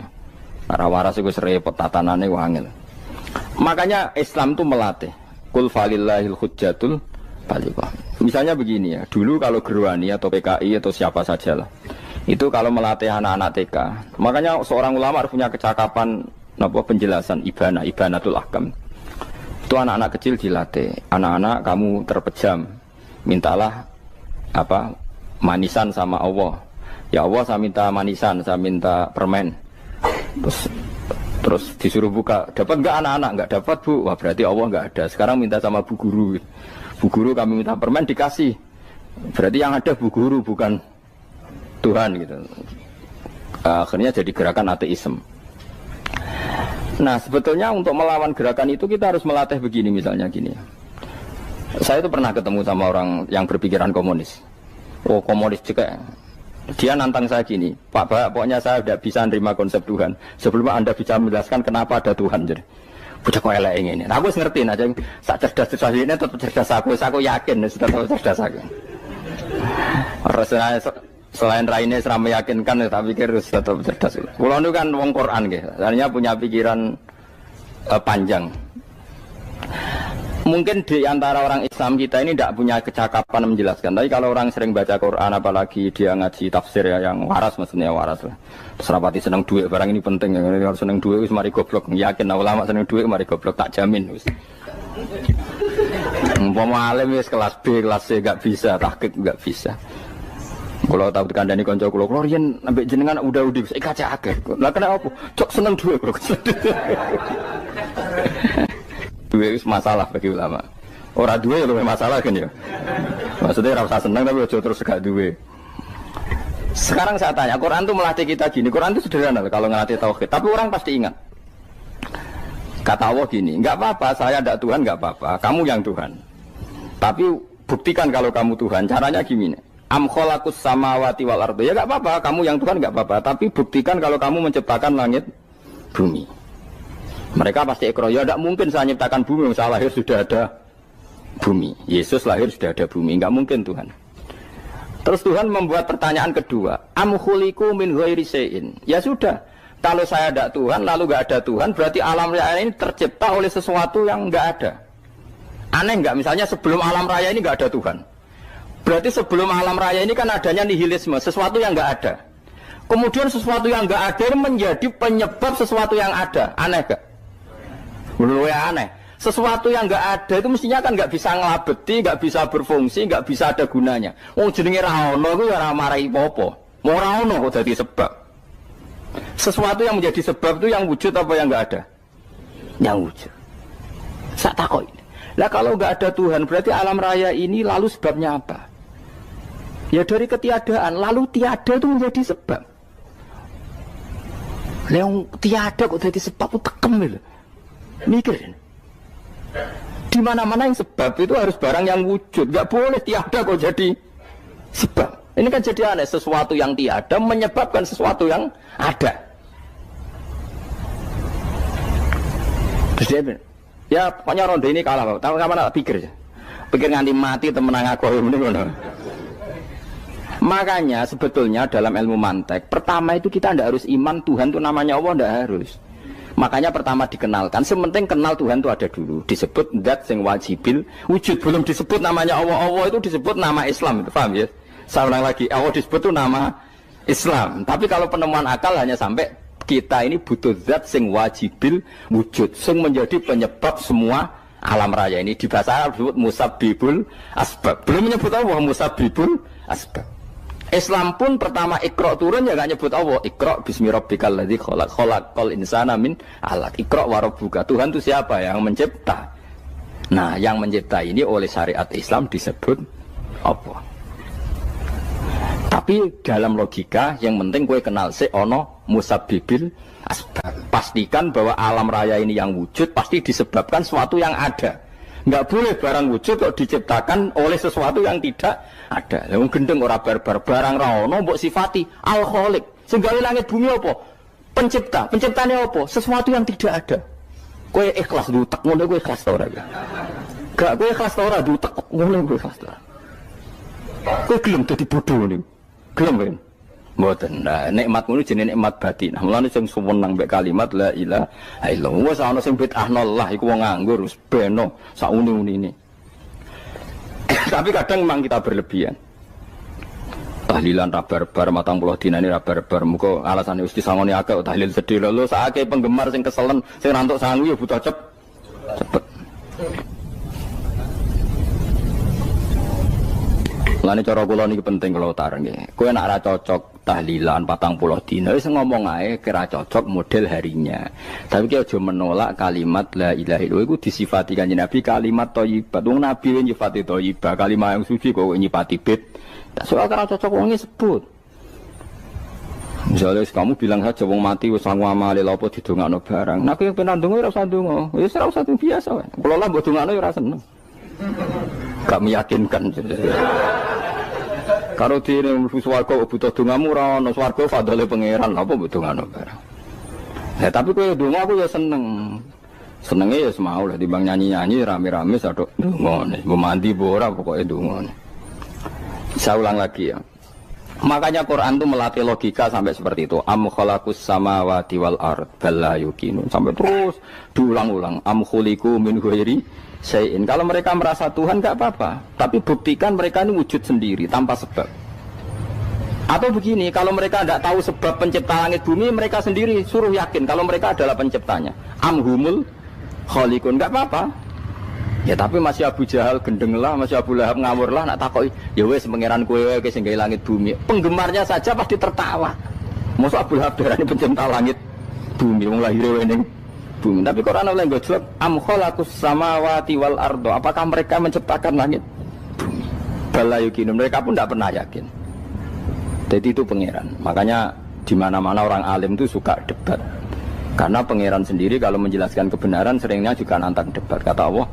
Karena waras itu serempet tatanannya wangil. Makanya Islam itu melatih. Qul falillahil hujjatul balighah. Misalnya begini ya, dulu kalau Gerwani atau PKI atau siapa sajalah, itu kalau melatih anak-anak TK, makanya seorang ulama harus punya kecakapan penjelasan ibanatul ahkam. Itu anak-anak kecil dilatih, anak-anak kamu terpejam, mintalah manisan sama Allah. Ya Allah saya minta manisan, saya minta permen. Terus disuruh buka, dapat enggak anak-anak? Enggak dapat bu, wah berarti Allah enggak ada. Sekarang minta sama bu guru. Bu guru kami minta permen dikasih. Berarti yang ada bu guru bukan Tuhan gitu. Akhirnya jadi gerakan ateisme. Nah sebetulnya untuk melawan gerakan itu kita harus melatih begini misalnya gini. Saya itu pernah ketemu sama orang yang berpikiran komunis. Oh komunis juga. Dia nantang saya gini, Pak, pokoknya saya tidak bisa menerima konsep Tuhan sebelum Anda bisa menjelaskan kenapa ada Tuhan. Jadi, bocah kok elek ini. Nah, aku ngerti aja, sak cerdas ini tetap cerdas aku yakin, tetap cerdas aku. Rasanya selain raine serama meyakinkan, tak pikir tetap cerdas. Kulo itu kan wong Quran gitu, artinya punya pikiran panjang. Mungkin di antara orang Islam kita ini tidak punya kecakapan menjelaskan. Tapi kalau orang sering baca Quran, apalagi dia ngaji tafsir ya, yang waras maksudnya waras lah. Serapati seneng duit, barang ini penting. Harus seneng duit, mari goblok. Yakin ulama seneng duit, mari goblok, tak jamin. Umpama alim wis kelas B, kelas C gak bisa, tahqiq gak bisa. Kalau tahu dikandani konco kulo riyen ambek jenengan udah kaca akeh. Lah kena apa? Cok seneng duit, bro. Duit itu masalah bagi ulama. Orang duit itu masalah kan ya. Maksudnya rasa senang tapi terus gak duit. Sekarang saya tanya, Quran itu melatih kita gini. Quran itu sederhana kalau ngelatih tauhid. Tapi orang pasti ingat. Kata Allah gini, nggak apa-apa, saya tidak Tuhan, nggak apa-apa. Kamu yang Tuhan. Tapi buktikan kalau kamu Tuhan. Caranya gini. Am khalaqus samawati wal ardi. Ya nggak apa-apa, kamu yang Tuhan nggak apa-apa. Tapi buktikan kalau kamu menciptakan langit, bumi. Mereka pasti ikrar, ya tidak mungkin saya menciptakan bumi, saya lahir sudah ada bumi. Yesus lahir sudah ada bumi, nggak mungkin Tuhan. Terus Tuhan membuat pertanyaan kedua, am khuliqu min ghairi syai'in. Ya sudah, kalau saya tidak Tuhan, lalu nggak ada Tuhan, berarti alam raya ini tercipta oleh sesuatu yang nggak ada. Aneh nggak? Misalnya sebelum alam raya ini nggak ada Tuhan. Berarti sebelum alam raya ini kan adanya nihilisme, sesuatu yang nggak ada. Kemudian sesuatu yang nggak ada menjadi penyebab sesuatu yang ada. Aneh nggak? Menurut aneh, sesuatu yang nggak ada itu mestinya kan nggak bisa ngelabeti, nggak bisa berfungsi, nggak bisa ada gunanya. Wong jenenge ra ono iku ya ora marai apa-apa. Mau ra ono kok dadi sebab. Sesuatu yang menjadi sebab itu yang wujud apa yang nggak ada? Yang wujud. Sak takok ini. Lah kalau nggak ada Tuhan berarti alam raya ini lalu sebabnya apa? Ya dari ketiadaan, lalu tiada itu menjadi sebab. Yang tiada kok jadi sebab itu tekem lho. Mikir. Di mana-mana yang sebab itu harus barang yang wujud, nggak boleh tiada kok jadi sebab. Ini kan jadi aneh, sesuatu yang tiada menyebabkan sesuatu yang ada. Terus dia, ya pokoknya ronde ini kalah, Pak. Tahu kapan tak pikir ya? Pikir nganti mati temenang aku ini ngono. Makanya sebetulnya dalam ilmu mantek, pertama itu kita tidak harus iman Tuhan itu namanya Allah, tidak harus. Makanya pertama dikenalkan, sementing kenal Tuhan itu ada dulu. Disebut zat sing wajibil wujud, belum disebut namanya Allah. Allah itu disebut nama Islam, itu paham ya? Saya ulang lagi, Allah disebut itu nama Islam. Tapi kalau penemuan akal hanya sampai kita ini butuh zat sing wajibil wujud, sing menjadi penyebab semua alam raya ini. Di bahasa Arab disebut musabbibul asbab. Belum menyebut Allah musabbibul asbab. Islam pun pertama Iqra turun ya gak nyebut Allah. Iqra bismi rabbikal ladzi khalaq, khalaqal insana min 'alaq. Iqra wa rabbuka. Tuhan itu siapa? Yang mencipta. Nah, yang mencipta ini oleh syariat Islam disebut apa? Tapi dalam logika yang penting kowe kenal sik ana musabbibil asbab. Pastikan bahwa alam raya ini yang wujud pasti disebabkan sesuatu yang ada. Enggak boleh barang wujud kok diciptakan oleh sesuatu yang tidak ada. Lah gendeng ora barbar barang ra ono mbok sifati al-khaliq. Sing gawe langit bumi apa? Pencipta. Penciptane apa? Sesuatu yang tidak ada. Kowe ikhlas dutek ngono kowe ikhlas ta ora? Gak kowe ikhlas ta ora dutek ngono kowe ikhlas ta. Kowe gelem dadi bodho niku. Gelem kan? Mboten. Nah, nikmat ngono jenenge nikmat batin. Nah, mulane sing suwenang mbek kalimat la ilaha illallah. Wes ana sing bid'ahnallah iku wong nganggur wis beno sauni-unine. Tapi kadang memang kita berlebihan. Tahlilan ra barbar 40 dinane ra barbar. Muga alasane wis disangoni akeh tahlil sedih lho sakake penggemar sing keselen sing rantuk sangu ya butuh cepet. Lane cara kula niki penting kula utar nggih. Kowe nek ora cocok tahlilan 40 dina wis ngomong ae kira cocok model harinya. Tapi ki aja menolak kalimat la ilaha illallah iku disifati Kanjeng Nabi kalimat thayyibah. Wong Nabi nyifati thayyibah, kalimat yang suci kok nyifati bid. Tak soal kira cocok wong sebut. Misalnya kamu bilang saja wong mati wis sangu amale lha apa didongakno barang. Nek kowe pengen ndonga ora usah ndonga. Wis ora usah biasa wae. Kula lah mbok dongakno ya ora seneng. Gak meyakinkan. Karo dene mlebu swarga butuh dongamu ora ono swarga fadhole pangeran apa mbok dongano barang. Ya tapi kowe donga aku ya seneng. Senenge ya semau lah timbang nyanyi-nyanyi rame-rame sadok donga. Mbok mandi mbok ora pokoke donga. Saya ulang lagi ya. Makanya Quran itu melatih logika sampai seperti itu. Am khalaqus samawati wal ard bal la yuqinun. Sampai terus diulang-ulang. Am khuliqu min ghairi syai'in. Kalau mereka merasa Tuhan enggak apa-apa, tapi buktikan mereka ini wujud sendiri tanpa sebab. Atau begini, kalau mereka tidak tahu sebab pencipta langit bumi, mereka sendiri suruh yakin kalau mereka adalah penciptanya. Am humul khaliqun, enggak apa-apa. Ya tapi masih Abu Jahal gendeng lah, masih Abu Lahab ngawur lah, nak takoki, ya wes pangeran kowe wae sing gawe langit bumi. Penggemarnya saja pasti tertawa. Mosok Abu Lahab darani pencipta langit bumi, wong lahir wae ning bumi. Tapi Quran oleh nggo am khalaqus samawati wal ardo. Apakah mereka menciptakan langit bumi? Bala yuqin, mereka pun tidak pernah yakin. Jadi itu pangeran. Makanya di mana-mana orang alim itu suka debat. Karena pangeran sendiri kalau menjelaskan kebenaran seringnya juga nantang debat. Kata Allah,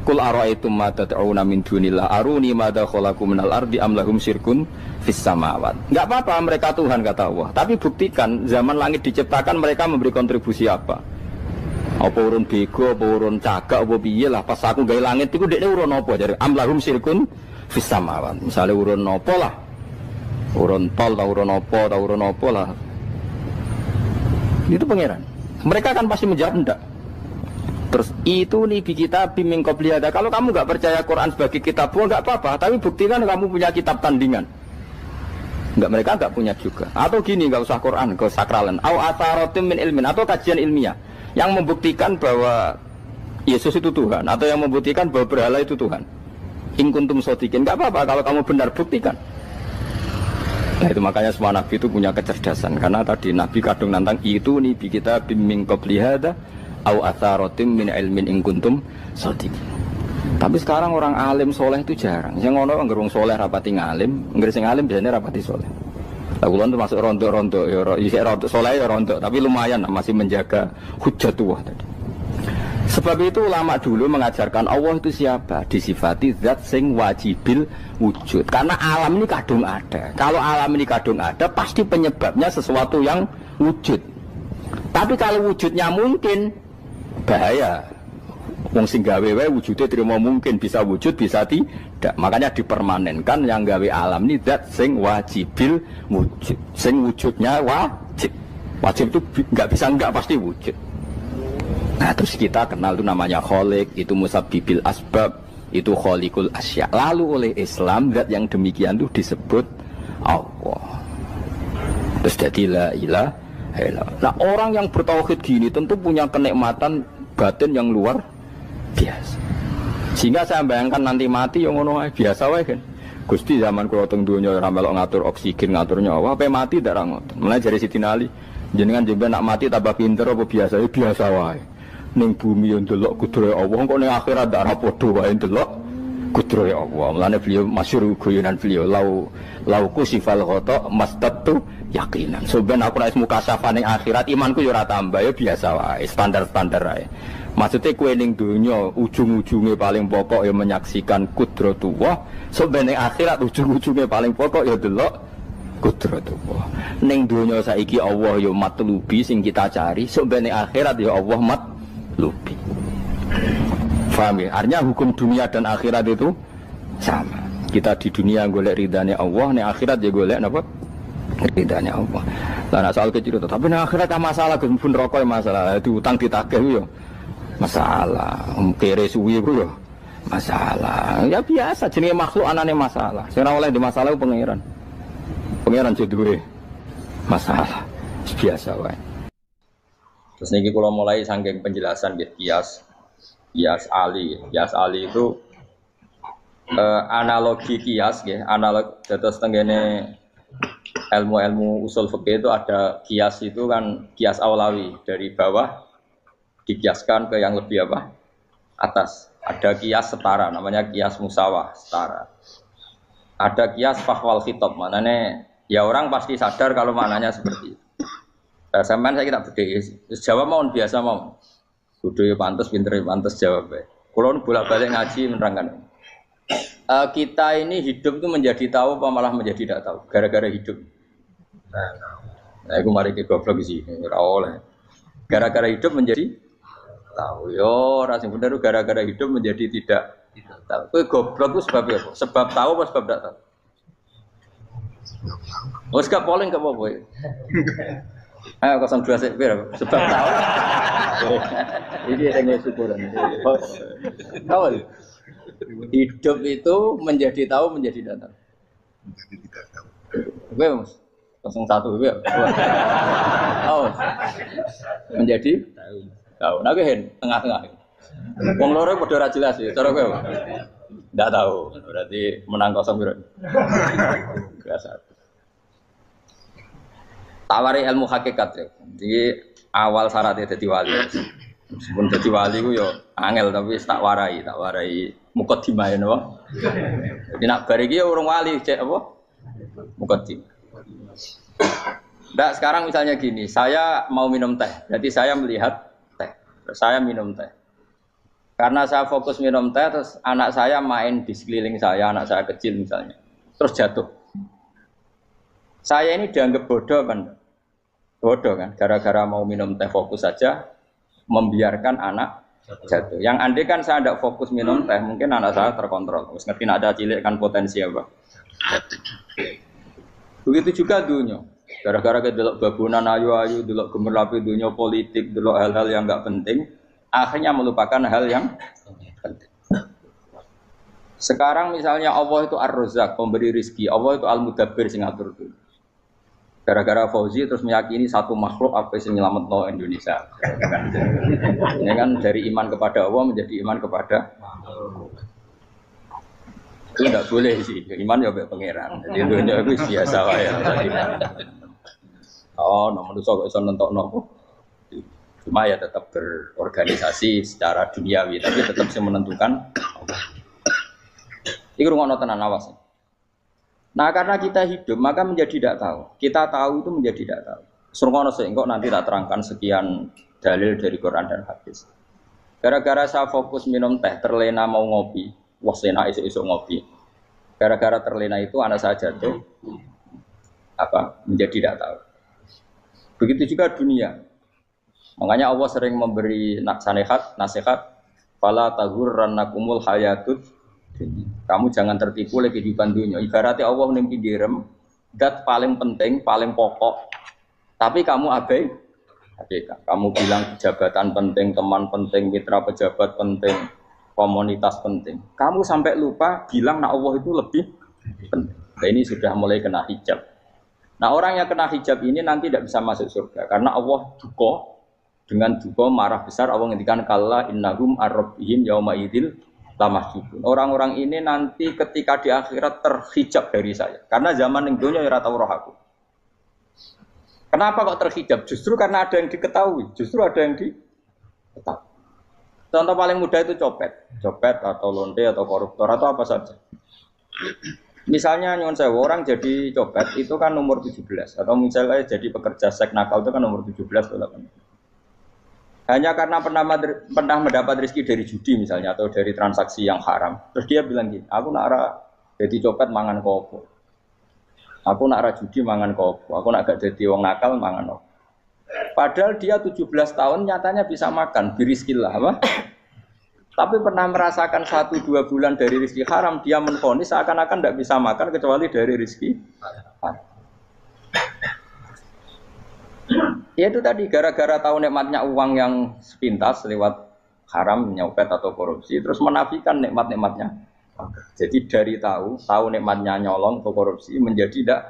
Qul ara'aytum ma tad'una min dunillah aruni madza khalaqu minal ardi am lahum syirkun fis samawat. Enggak apa-apa mereka Tuhan kata Allah, tapi buktikan zaman langit diciptakan mereka memberi kontribusi apa? Apa urun bego, apa urun cagak, apa piye lah pas aku gawe langit iku dekne urun apa jare am lahum syirkun fis samawat. Misale urun apa lah? Urun tol ta urun apa lah. Itu pangeran. Mereka kan pasti menjawab enggak. Terus itu nih kita biming qobliyada. Kalau kamu nggak percaya Quran sebagai kitab, nggak apa-apa. Tapi buktikan kamu punya kitab tandingan. Nggak, mereka nggak punya juga. Atau gini, nggak usah Quran, nggak sakralan. Au atharotim min ilmin, atau kajian ilmiah yang membuktikan bahwa Yesus itu Tuhan, atau yang membuktikan bahwa berhala itu Tuhan. In kuntum shodiqin, nggak apa-apa. Kalau kamu benar buktikan. Nah itu makanya semua nabi itu punya kecerdasan. Karena tadi nabi kadung nantang itu nih kita biming qobliyada. Au atharatim min ilmin in kuntum shodiqin. Tapi sekarang orang alim soleh itu jarang. Yang ngono anggere wong soleh rapati ngalim, anggere sing alim biasanya rapati soleh. Lah kula termasuk rontok-rontok ya isih rontok soleh ya rontok, tapi lumayan masih menjaga hujjatullah tadi. Sebab itu ulama dulu mengajarkan Allah itu siapa? Disifati zat sing wajibil wujud. Karena alam ini kadung ada. Kalau alam ini kadung ada, pasti penyebabnya sesuatu yang wujud. Tapi kalau wujudnya mungkin bahaya. Wong sing gawe wae wujude terima mungkin bisa wujud bisa tidak. Makanya dipermanenkan yang gawe alam ini zat sing wajibil wujud. Sing wujudnya wajib. Wajib itu enggak bisa enggak pasti wujud. Nah, terus kita kenal itu namanya khaliq, itu musabbibil asbab, itu khaliqul asya. Lalu oleh Islam zat yang demikian itu disebut Allah. Terus jadi la ilaha illallah. Nah, orang yang bertauhid gini tentu punya kenikmatan batin yang luar biasa. Sehingga saya bayangkan nanti mati yang ngono biasa wae kan. Gusti zaman kula teng donya ora melok ngatur oksigen, ngatur nyawa, ape mati ndak ra ngoten. Mulai dari Sidina Ali, jenengan juga nak mati tambah pinter apa biasa? Ya biasa wae. Ning bumi yo ndelok kudrohe Allah, kok ning akhirat ndak ra padha wae ndelok kudrohe Allah. Mulane beliau masyhur guyonan beliau lau kusifal ghata mastatu yakinan. Soben aku nek mukasafah ning akhirat imanku yo ora tambah ya biasa wae, standar-standar wae. Maksudnya kue ning dunia ujung-ujungnya paling pokok ya menyaksikan kudratullah. Soben ning akhirat ujung-ujungnya paling pokok ya delok kudratullah. Ning dunia saiki Allah ya matlubi sing kita cari, soben ning akhirat ya Allah matlubi. Faham ya? Artinya hukum dunia dan akhirat itu sama. Kita di dunia golek ridhanya Allah, ning akhirat ya golek napa? Ridhanya Allah. Lah nek soal kecil itu, tapi ning akhirat tak masalah, Gus pun rokok masalah, itu utang ditagih yo. Masalah, kere suwi ku yo masalah. Ya biasa jenenge makhluk anane masalah. Sing ora oleh di masalah pangeran. Pangeran duwe masalah. Biasa wae. Terus niki kula mulai saking penjelasan nggih kias ali. Kias ali itu analogi kias nggih, analog dados tenggene ilmu-ilmu usul fikih itu ada kias itu kan kias aulawi dari bawah dikiaskan ke yang lebih apa? Atas. Ada kias setara, namanya kias musawah, setara. Ada kias fahwal khitab, maknanya ya orang pasti sadar kalau maknanya seperti itu. Sampean saya kira beda. Jawab mau biasa mau. Kudu ya pantes, pinter ya pantes jawab. Kalau bolak-balik ngaji menerangkan. Kita ini hidup itu menjadi tahu apa malah menjadi tidak tahu gara-gara hidup. Nah, aku mari ke goblok sih, ora oleh. Gara-gara hidup menjadi tahu. Yo, ora sing bener gara-gara hidup menjadi tidak tahu. Kowe goblok itu sebabnya apa? Sebab tahu apa sebab tidak tahu? Wes gak polling gak apa-apa. Ayo 02 sik pira sebab tahu. Ini yang syukuran. Tahu. Hidup itu menjadi tahu menjadi tidak tahu. Menjadi tidak tahu. Oke, Mas. 01 ya. Oh. Menjadi tahu. Nah, tengah-tengah. Wong loro padha ora jelas ya, cara kowe. Ndak tahu. Berarti menang 0 piro. Biasa. Tawari ilmu hakikat ya. Jadi awal syaratnya dadi wali. Meskipun dadi wali ku yo angel tapi tak warai mukadimah ya napa. Jadi nak bar iki urung wali cek apa? Mukadimah. Ndak sekarang misalnya gini, saya mau minum teh. Jadi saya melihat teh. Saya minum teh. Karena saya fokus minum teh terus anak saya main di sekeliling saya, anak saya kecil misalnya. Terus jatuh. Saya ini dianggap bodoh kan? Bodoh kan? Gara-gara mau minum teh fokus saja membiarkan anak jatuh. Yang andai kan saya tidak fokus minum teh, mungkin anak saya terkontrol. Terus ngerti ada cilik kan potensi apa? Begitu juga dunia. Gara-gara delok babunan ayu-ayu, delok gemerlapi dunia politik, delok hal-hal yang enggak penting, akhirnya melupakan hal yang penting. Sekarang misalnya Allah itu Ar-Razzaq, pemberi rizki, Allah itu Al-Mudabbir sing ngatur dunia. Gara-gara Fauzi terus meyakini satu makhluk apa yang nyelametno Indonesia. Ini kan dari iman kepada Allah menjadi iman kepada itu tidak boleh sih. Iman ya be pangeran. Jadi dunia itu biasa wae. Oh, nomor kok iso nentokno. Cuma ya tetap berorganisasi secara duniawi, tapi tetap sih menentukan. Iki rungono tenan awas. Nah karena kita hidup maka menjadi tidak tahu. Kita tahu itu menjadi tidak tahu. Surungono sehingga nanti tak terangkan sekian dalil dari Quran dan hadis. Gara-gara saya fokus minum teh, terlena mau ngopi, wah sena isu ngopi. Gara-gara terlena itu anak saya jatuh, menjadi tidak tahu. Begitu juga dunia. Makanya Allah sering memberi nasihat, fala taghurrannakumul hayatud. Kamu jangan tertipu oleh kehidupan dunia. Ibaratnya Allah menimpi direm, dat paling penting, paling pokok. Tapi kamu abaikan. Kamu bilang jabatan penting, teman penting, mitra pejabat penting, komunitas penting. Kamu sampai lupa bilang nah Allah itu lebih penting. Nah, ini sudah mulai kena hijab. Nah orang yang kena hijab ini nanti tidak bisa masuk surga karena Allah duka dengan duka marah besar. Allah ngendikan kalla innahum ar-rabbihim yauma idzil lamahjubun. Orang-orang ini nanti ketika di akhirat terhijab dari saya. Karena zaman yang dunia ora tau roh aku. Kenapa kok terhijab? Justru karena ada yang diketahui. Justru ada yang diketahui. Contoh paling mudah itu copet atau lonte atau koruptor atau apa saja. Misalnya nyuwun sewu orang jadi copet itu kan umur 17 atau misalnya jadi pekerja seks nakal itu kan umur 17 atau 18. Hanya karena pernah mendapat rezeki dari judi misalnya atau dari transaksi yang haram. Terus dia bilang gini, aku nak jadi copet mangan kopo. Aku nak judi mangan kopo. Aku nak gak jadi wong nakal mangan kopo. Padahal dia 17 tahun nyatanya bisa makan, birizkillah apa? Tapi pernah merasakan 1-2 bulan dari rezeki haram, dia menvonis seakan-akan tidak bisa makan kecuali dari rezeki haram. Ya itu tadi gara-gara tahu nikmatnya uang yang sepintas lewat haram, nyopet atau korupsi, terus menafikan nikmat-nikmatnya. Jadi dari tahu nikmatnya nyolong atau korupsi menjadi tidak.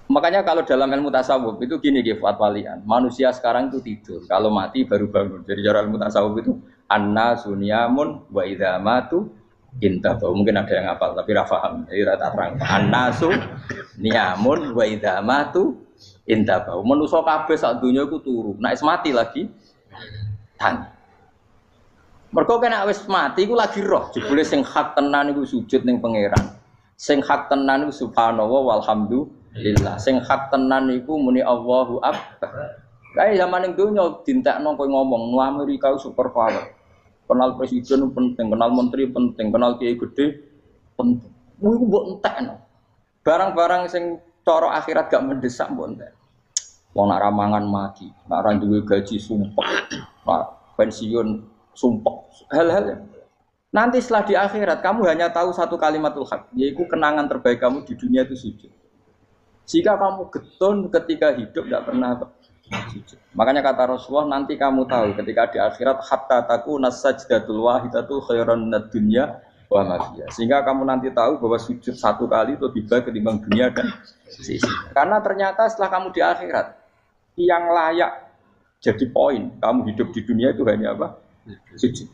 Makanya kalau dalam ilmu tasawuf itu gini Fuad Walian, manusia sekarang itu tidur, kalau mati baru bangun. Jadi cara ilmu tasawuf itu anna sunyamun wa idza matu intahu. Mungkin ada yang hafal tapi ra paham. Jadi rata terang. Annasu niyamun wa idza matu intahu. Manusa kabeh sak donya iku turu. Nek mati lagi tangi. Mergo kena wis mati iku lagi roh. Jebule sing hak tenan iku sujud ning pangeran. Sing hak tenan iku subhanallah walhamdulillah. Sing hak tenan iku muni Allahu akbar. Kae zaman ning donya dintekno kowe ngomong, "Nu Amerika super power." Kenal presiden penting, kenal menteri penting, kenal kiai gede penting. Iku mbok entekno. Barang-barang sing cara akhirat gak mendesak mbok entek. Wong nak ramangan mati, nak ra duwe gaji sumpah, nak pensiun sumpah. Hal-hal nanti setelah di akhirat kamu hanya tahu satu kalimatul haq, yaitu kenangan terbaik kamu di dunia itu sujud. Jika kamu getun ketika hidup tidak pernah sujud. Makanya kata Rasulullah, nanti kamu tahu ketika di akhirat hatta takuna sajdatul wahidatu khairan minad dunya wa ma fiha. Sehingga kamu nanti tahu bahwa sujud satu kali itu lebih baik ketimbang dunia dan sisi. Karena ternyata setelah kamu di akhirat yang layak jadi poin kamu hidup di dunia itu hanya apa? Sujud.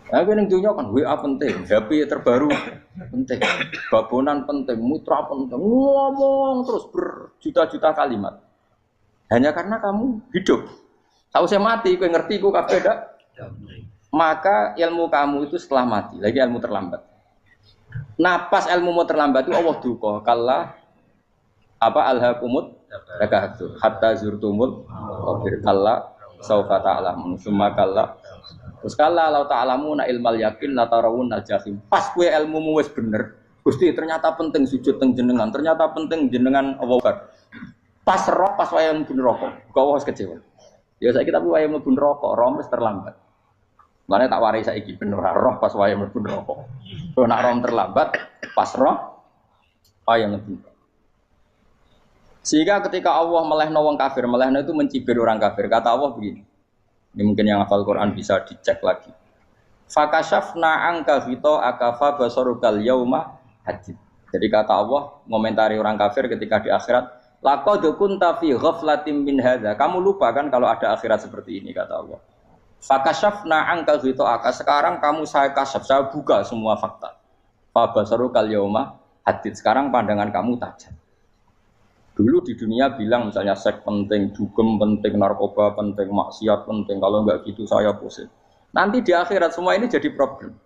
Nah, yang dunia kan WA penting, HP terbaru penting, babonan penting, mitra penting, ngomong terus berjuta-juta kalimat. Hanya karena kamu hidup. Tahu saya mati, kau ngerti, kau kabeh dak. Maka ilmu kamu itu setelah mati, lagi ilmu terlambat. Nah, pas ilmu mau terlambat itu Allah duka, kalla apa alhaqumut takatsur hatta zurtumul qabir kalla saufa ta'lamun summa kalla. Terus kala lau ta'lamuna ilmal yakin la tarawunnal jahim. Pas kowe ilmumu wis bener, Gusti ternyata penting sujud teng jenengan, ternyata penting jenengan Allah. Pas roh pas waya mlebu neraka, kok wis kecewa. Ya saiki tapi waya mlebu neraka, roh wis terlambat. Mane tak warai saiki bener roh pas waya mlebu neraka. Kok nak roh terlambat, pas roh waya mlebu. Sehingga ketika Allah melehno wong kafir, melehno itu mencibir orang kafir. Kata Allah begini. Ini mungkin yang hafal Quran bisa dicek lagi. Fakashafna angka fito akafa basarukal yauma hadid. Jadi kata Allah ngomentari orang kafir ketika di akhirat, laqad kunta fi ghaflatin min hadza. Kamu lupa kan kalau ada akhirat seperti ini kata Allah. Fakashafna angka fito aka. Sekarang kamu saya kasyaf, saya buka semua fakta. Fa basarukal yauma hadid. Sekarang pandangan kamu tajam. Dulu di dunia bilang misalnya seks penting, dugem penting, narkoba penting, maksiat penting. Kalau enggak gitu saya pusing. Nanti di akhirat semua ini jadi problem.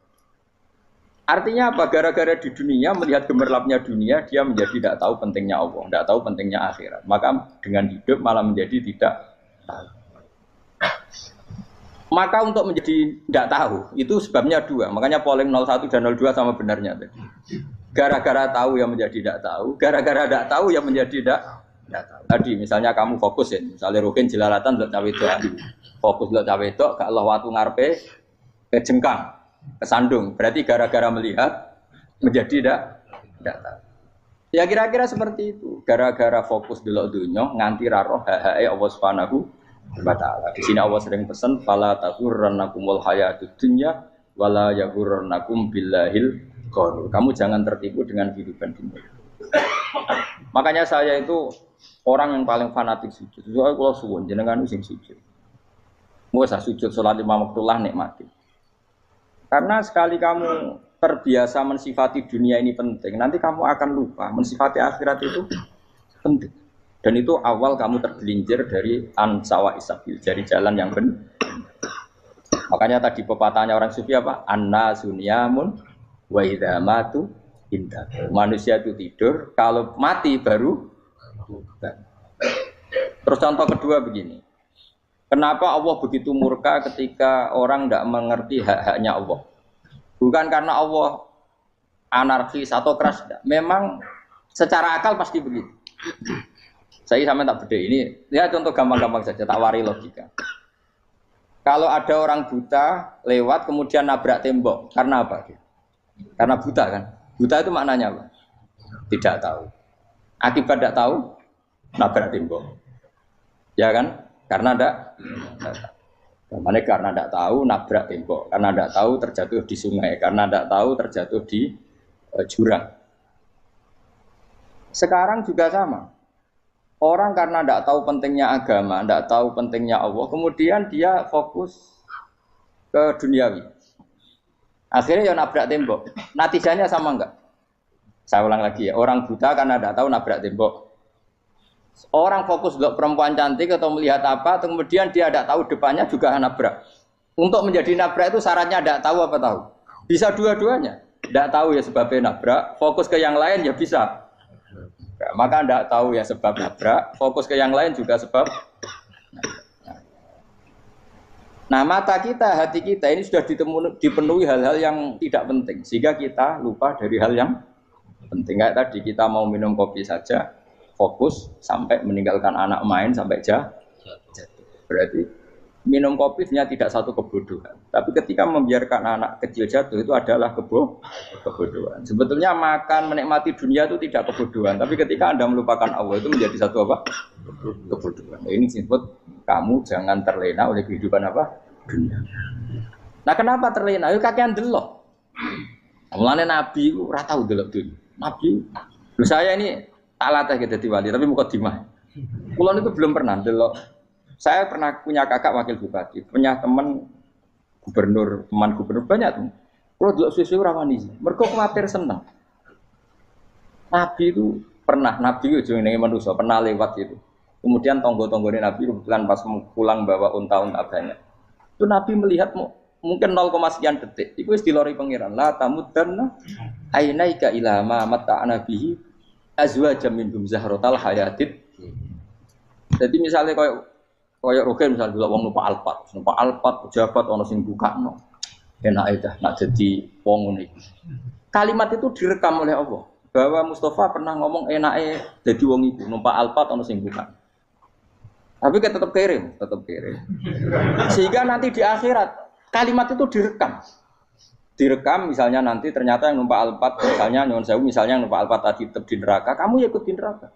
Artinya apa? Gara-gara di dunia melihat gemerlapnya dunia, dia menjadi tidak tahu pentingnya Allah, tidak tahu pentingnya akhirat. Maka dengan hidup malah menjadi tidak tahu. Maka untuk menjadi tidak tahu itu sebabnya dua. Makanya polling 01 dan 02 sama benarnya tadi. Gara-gara tahu yang menjadi tidak tahu, gara-gara tidak tahu yang menjadi tidak tahu. Tadi misalnya kamu fokus ya, misalnya rukin jelalatan untuk cawe itu, fokus untuk cawe itu, gak Allah waktu ngarepe kejengkang, kesandung. Berarti gara-gara melihat menjadi tidak tahu. Ya kira-kira seperti itu. Gara-gara fokus delok dunya nganti ra roh hae Allah Subhanahu wa taala. Di sini Allah sering pesan fala taghurrannakumul hayatud dunya wala yaghurrannakum billahil ghurur. Kamu jangan tertipu dengan kehidupan dunia. Makanya saya itu orang yang paling fanatik sujud. Soalnya kalau suwun jenengan sing sujud. Mau usah sujud salat 5 waktu lah nikmati. Karena sekali kamu terbiasa mensifati dunia ini penting, nanti kamu akan lupa mensifati akhirat itu penting. Dan itu awal kamu tergelincir dari ansawa isabil, dari jalan yang benar. Makanya tadi pepatahnya orang sufi apa? An-nasunyamun wa idza matu indah. Manusia itu tidur, kalau mati baru. Terus contoh kedua begini. Kenapa Allah begitu murka ketika orang tidak mengerti hak-haknya Allah? Bukan karena Allah anarkis atau keras. Memang secara akal pasti begitu. Saya sampai tak beda ini. Ya contoh gampang-gampang saja, tak wari logika. Kalau ada orang buta lewat kemudian nabrak tembok, karena apa? Karena buta kan? Buta itu maknanya apa? Tidak tahu. Akibat tidak tahu, nabrak tembok. Ya kan? Karena tidak tahu. Karena tidak tahu, nabrak tembok. Karena tidak tahu, terjatuh di sungai. Karena tidak tahu, terjatuh di jurang. Sekarang juga sama. Orang karena tidak tahu pentingnya agama, tidak tahu pentingnya Allah, kemudian dia fokus ke duniawi. Akhirnya ya nabrak tembok. Natijanya sama enggak? Saya ulang lagi ya, orang buta karena tidak tahu nabrak tembok. Orang fokus untuk perempuan cantik atau melihat apa, kemudian dia tidak tahu depannya juga nabrak. Untuk menjadi nabrak itu syaratnya tidak tahu apa tahu? Bisa dua-duanya. Tidak tahu ya sebabnya nabrak, fokus ke yang lain ya bisa. Maka tidak tahu ya sebab nabrak, fokus ke yang lain juga sebab. Nah, mata kita, hati kita ini sudah dipenuhi hal-hal yang tidak penting, sehingga kita lupa dari hal yang penting. Kayak tadi kita mau minum kopi saja, fokus sampai meninggalkan anak main sampai jatuh. Berarti minum kopi sebenarnya tidak satu kebodohan, tapi ketika membiarkan anak kecil jatuh itu adalah kebodohan. Sebetulnya makan menikmati dunia itu tidak kebodohan, tapi ketika Anda melupakan Allah itu menjadi satu apa? Kebodohan. Ini disebut kamu jangan terlena oleh kehidupan apa? Dunia. Nah, kenapa terlena? Itu kakean delok. Mulane Nabi itu ora tau delok dunia. Nabi, saya ini tak latih jadi wali, tapi mukadimah. Kulon itu belum pernah delok. Saya pernah punya kakak wakil bupati, punya teman gubernur, teman gubernur banyak tuh. Kalau delok susu ora wani, mergo kuwatir seneng. Nabi itu pernah, Nabi itu jenenge manusia, pernah lewat itu. Kemudian tonggo-tonggone Nabi kebetulan pas pulang bawa unta-unta banyak. Itu Nabi melihat mungkin 0, sekian detik. Itu wis dilori pangeran. La tamuddanna ainaika ila ma mata'ana bihi azwajam minhum zahratal hayatid. Jadi misalnya kayak Rogen misalnya dulu wong numpak Alphard pejabat ana sing bukakno. Enake dah nak jadi wong ngene iki. Kalimat itu direkam oleh Allah bahwa Mustafa pernah ngomong enake dadi wong iku numpak Alphard ana sing bukak. Tapi kan tetap kirim. Sehingga nanti di akhirat kalimat itu direkam misalnya nanti ternyata yang numpak Alphard misalnya nyuwun sewu misalnya yang numpak Alphard tadi tetap di neraka, kamu ya ikut di neraka.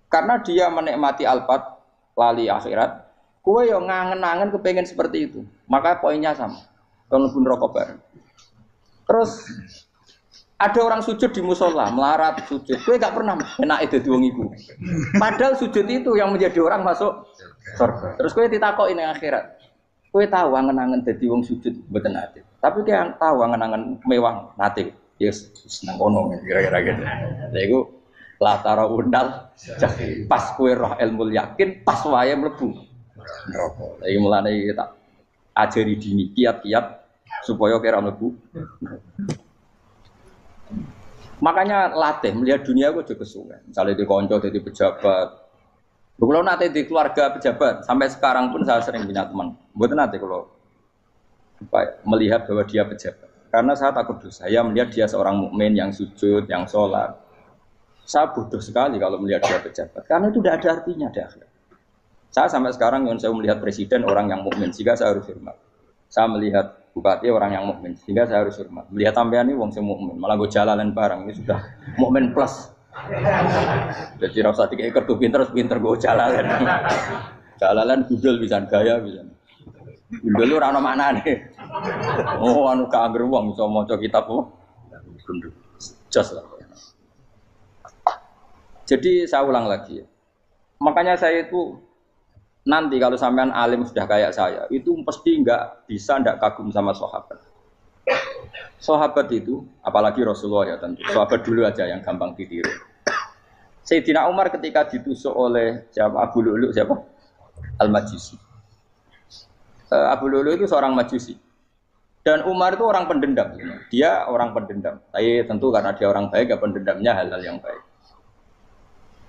Karena dia menikmati Alphard lali akhirat, kowe yo ngangen-angen kepengen seperti itu. Maka poinnya sama. Kon mlebu neraka bareng. Terus ada orang sujud di musola, melarat sujud. Kowe gak pernah enake dadi wong iku. Padahal sujud itu yang menjadi orang masuk surga. Terus kowe ditakoki ning akhirat. Kowe tahu angen-angen dadi wong sujud mboten nate. Tapi kowe tahu angen-angen mewah nate. Yes, seneng kono kira-kira gitu. Lha iku latara undal pas kowe roh ilmu yakin pas wae mlebu neraka. Lha iki mulane tak ajari dini kiat-kiat supaya kira mlebu. Makanya latih melihat dunia gue juga kesuwen. Misalnya di konco, di pejabat. Kalau nanti di keluarga pejabat, sampai sekarang pun saya sering punya teman. Buat nanti kalau melihat bahwa dia pejabat, karena saya takut dosa. Saya melihat dia seorang mukmin yang sujud, yang sholat. Saya bodoh sekali kalau melihat dia pejabat, karena itu tidak ada artinya di akhirat. Saya sampai sekarang yang saya melihat presiden orang yang mukmin, sehingga saya harus hormat. Saya melihat bupati orang yang mukmin, sehingga saya harus hormat. Melihat sampean ini wong sing mukmin, malah gue jalalan barang ini sudah mukmin plus. Jadi rasa tiga ekor tuh pinter gue jalalan. Jalalan gudel bisa gaya bisa. Gudel lu rano mana nih? Oh anu kager wong bisa maca kitab kok. Just lah. Jadi saya ulang lagi. Makanya saya itu nanti kalau sampean alim sudah kayak saya, itu pasti tidak kagum sama sahabat. Sahabat itu, apalagi Rasulullah ya tentu. Sahabat dulu aja yang gampang ditiru. Sayyidina Umar ketika ditusuk oleh siapa? Abu Lu'lu' siapa? Al-Majusi. Abu Lu'lu' itu seorang Majusi. Dan Umar itu orang pendendam. Dia orang pendendam. Tapi tentu karena dia orang baik, ya pendendamnya hal-hal yang baik.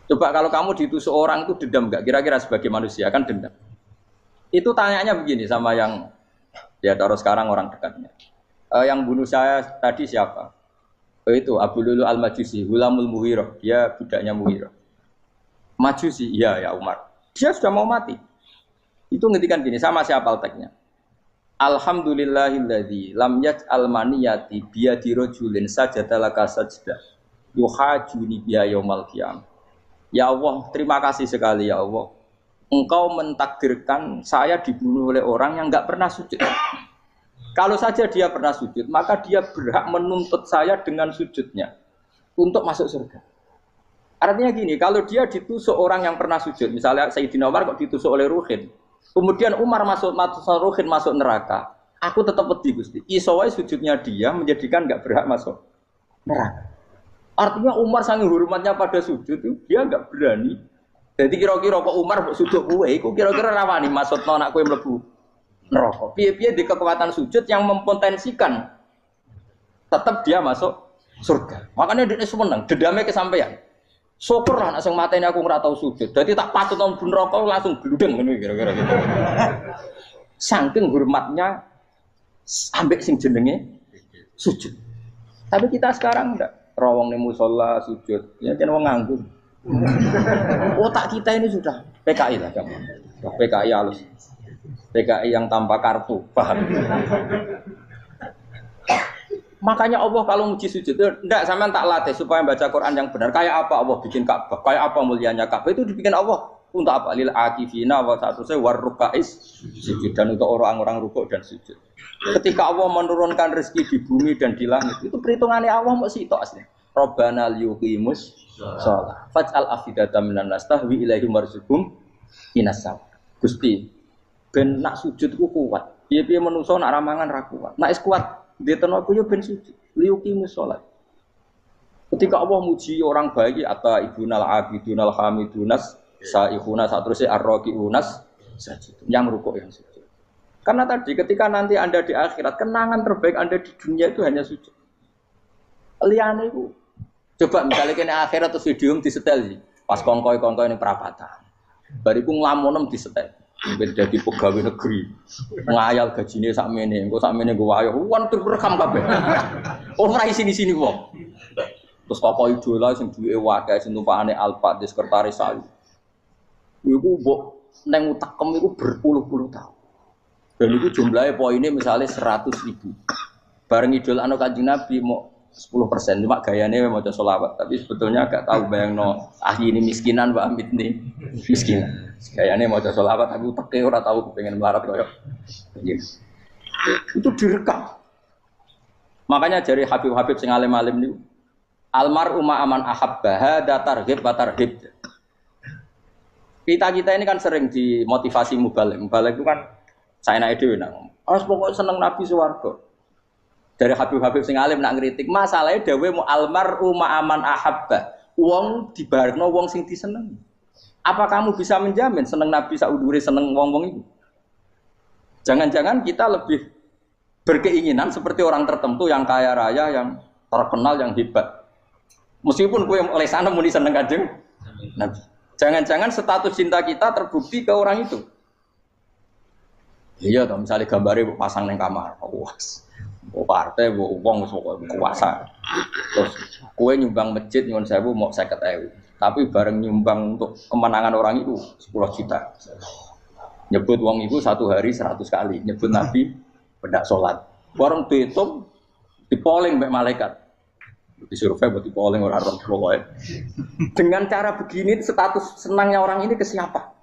Coba kalau kamu ditusuk orang itu dendam enggak? Kira-kira sebagai manusia kan dendam. Itu tanyanya begini sama yang ya taruh sekarang orang dekatnya. Yang bunuh saya tadi siapa? Itu Abu Lu'lu' Al-Majusi, Hulamul Mughirah. Dia budaknya Mughirah. Majusi, iya ya Umar. Dia sudah mau mati. Itu ngetikan gini, sama siapa teksnya? Alhamdulillahilladzi lam yaj'al maniyati biyadi rajulin sajadalaka sajdah yuhajuni biya yaumal qiyamah. Ya Allah, terima kasih sekali ya Allah. Engkau mentakdirkan saya dibunuh oleh orang yang enggak pernah sujud. Kalau saja dia pernah sujud, maka dia berhak menuntut saya dengan sujudnya untuk masuk surga. Artinya gini, kalau dia ditusuk orang yang pernah sujud, misalnya Sayyidina Umar kok ditusuk oleh Ruhin, kemudian Umar Ruhin masuk neraka, aku tetap pedih Gusti. Isowai sujudnya dia menjadikan enggak berhak masuk neraka. Artinya Umar saking hormatnya pada sujud itu dia enggak berani. Jadi kira-kira kok Umar sujud kowe iku kira-kira rawani maksudna anak kowe mlebu neraka. Piye-piye di kekuatan sujud yang mempotensikan tetap dia masuk surga. Makanya dia seneng, dendamnya kesampaian. Syukur lah nek sing mateni aku ora tau sujud. Dadi tak patut nang neraka langsung gludeng ngene kira-kira gitu. Saking hormatnya ambek sing jenenge sujud. Tapi kita sekarang enggak. Rawong ning musala sujud, ya kan wong nganggur. Otak kita ini sudah PKI lah kamu. PKI halus. PKI yang tanpa kartu, paham? Makanya Allah kalau muji sujud, enggak sampean tak latih supaya baca Quran yang benar. Kayak apa Allah bikin Ka'bah? Kayak apa mulianya Ka'bah? Itu dibikin Allah untuk apa? Lil akifina wa satusai warrukais sujud, dan untuk orang-orang rukuk dan sujud. Ketika Allah menurunkan rezeki di bumi dan di langit, itu perhitungannya Allah mau sitok asli. Rabbana liyuqimus shalah faj'al afidatan minan nas tahwi ilaihim warzuqhum inasam. Gusti, ben nak sujud ku kuat. Piye-piye menungso nak ramangan ra kuat. Nak is kuat, diteno ku yo ben sujud. Liyuqimus shalah. Ketika Allah muji orang baik atau ibunal abidunal hamidunas saihuna satruse arraqiunas sajid. Yang rukuk yang sujud. Karena tadi ketika nanti Anda di akhirat, kenangan terbaik Anda di dunia itu hanya sujud. Liyane iku. Coba misalnya kene akhirat terus video disetel sih. Pas kongkoi ini perapatan. Bariku nglamonem disetel. Ben dadi pegawai negeri. Ngayal gajine sakmene, engko sakmene nggo wayo. Wan direkam kabeh. Ora sini-sini wong. Terus tokoh idola sing duwe wae sing tumpakane Alphard di sekretaris saya. Iku mbok nang utakem iku berpuluh-puluh tahun. Dan itu jumlahnya poinnya misalnya 100.000. Bareng idol anu Kanjeng Nabi mau 10%, cuma gayanya mau coba sholawat. Tapi sebetulnya agak tahu bayangno ini miskinan Mbak Amit nih miskinan. Gayanya mau coba sholawat, tapi teke ora tahu pengen melarat koyo. Yes. Itu direkam. Makanya dari Habib-habib sing alim-alim niku almar'u ma'aman ahabba hada targhib wa tarhib. Kita ini kan sering dimotivasi mubaligh. Mubaligh itu kan saya naik dhewe nak ngomong. Harus pokok seneng Nabi swarga. Dari Habib-habib sing alim nak ngritik, masalahnya dhewe mu almar'u ma'aman ahabba. Wong dibarengno wong sing disenengi. Apa kamu bisa menjamin seneng Nabi saudure seneng wong-wong itu? Jangan-jangan kita lebih berkeinginan seperti orang tertentu yang kaya raya, yang terkenal, yang hebat. Meskipun kowe oleh sana muni seneng Kanjeng Nabi. Jangan-jangan status cinta kita terbukti ke orang itu. Iya toh, misalnya gambarnya pasang neng kamar, puas, partai, uang, kuasa. Terus kue nyumbang masjid nyuwun sewu mau 50.000, tapi bareng nyumbang untuk kemenangan orang itu 10 juta. Nyebut uang itu satu hari 100 kali, nyebut Nabi bedak sholat. Bareng dihitung, dipoling mbek malaikat. Disurvei buat dipoling orang pokoknya. Dengan cara begini status senangnya orang ini ke siapa?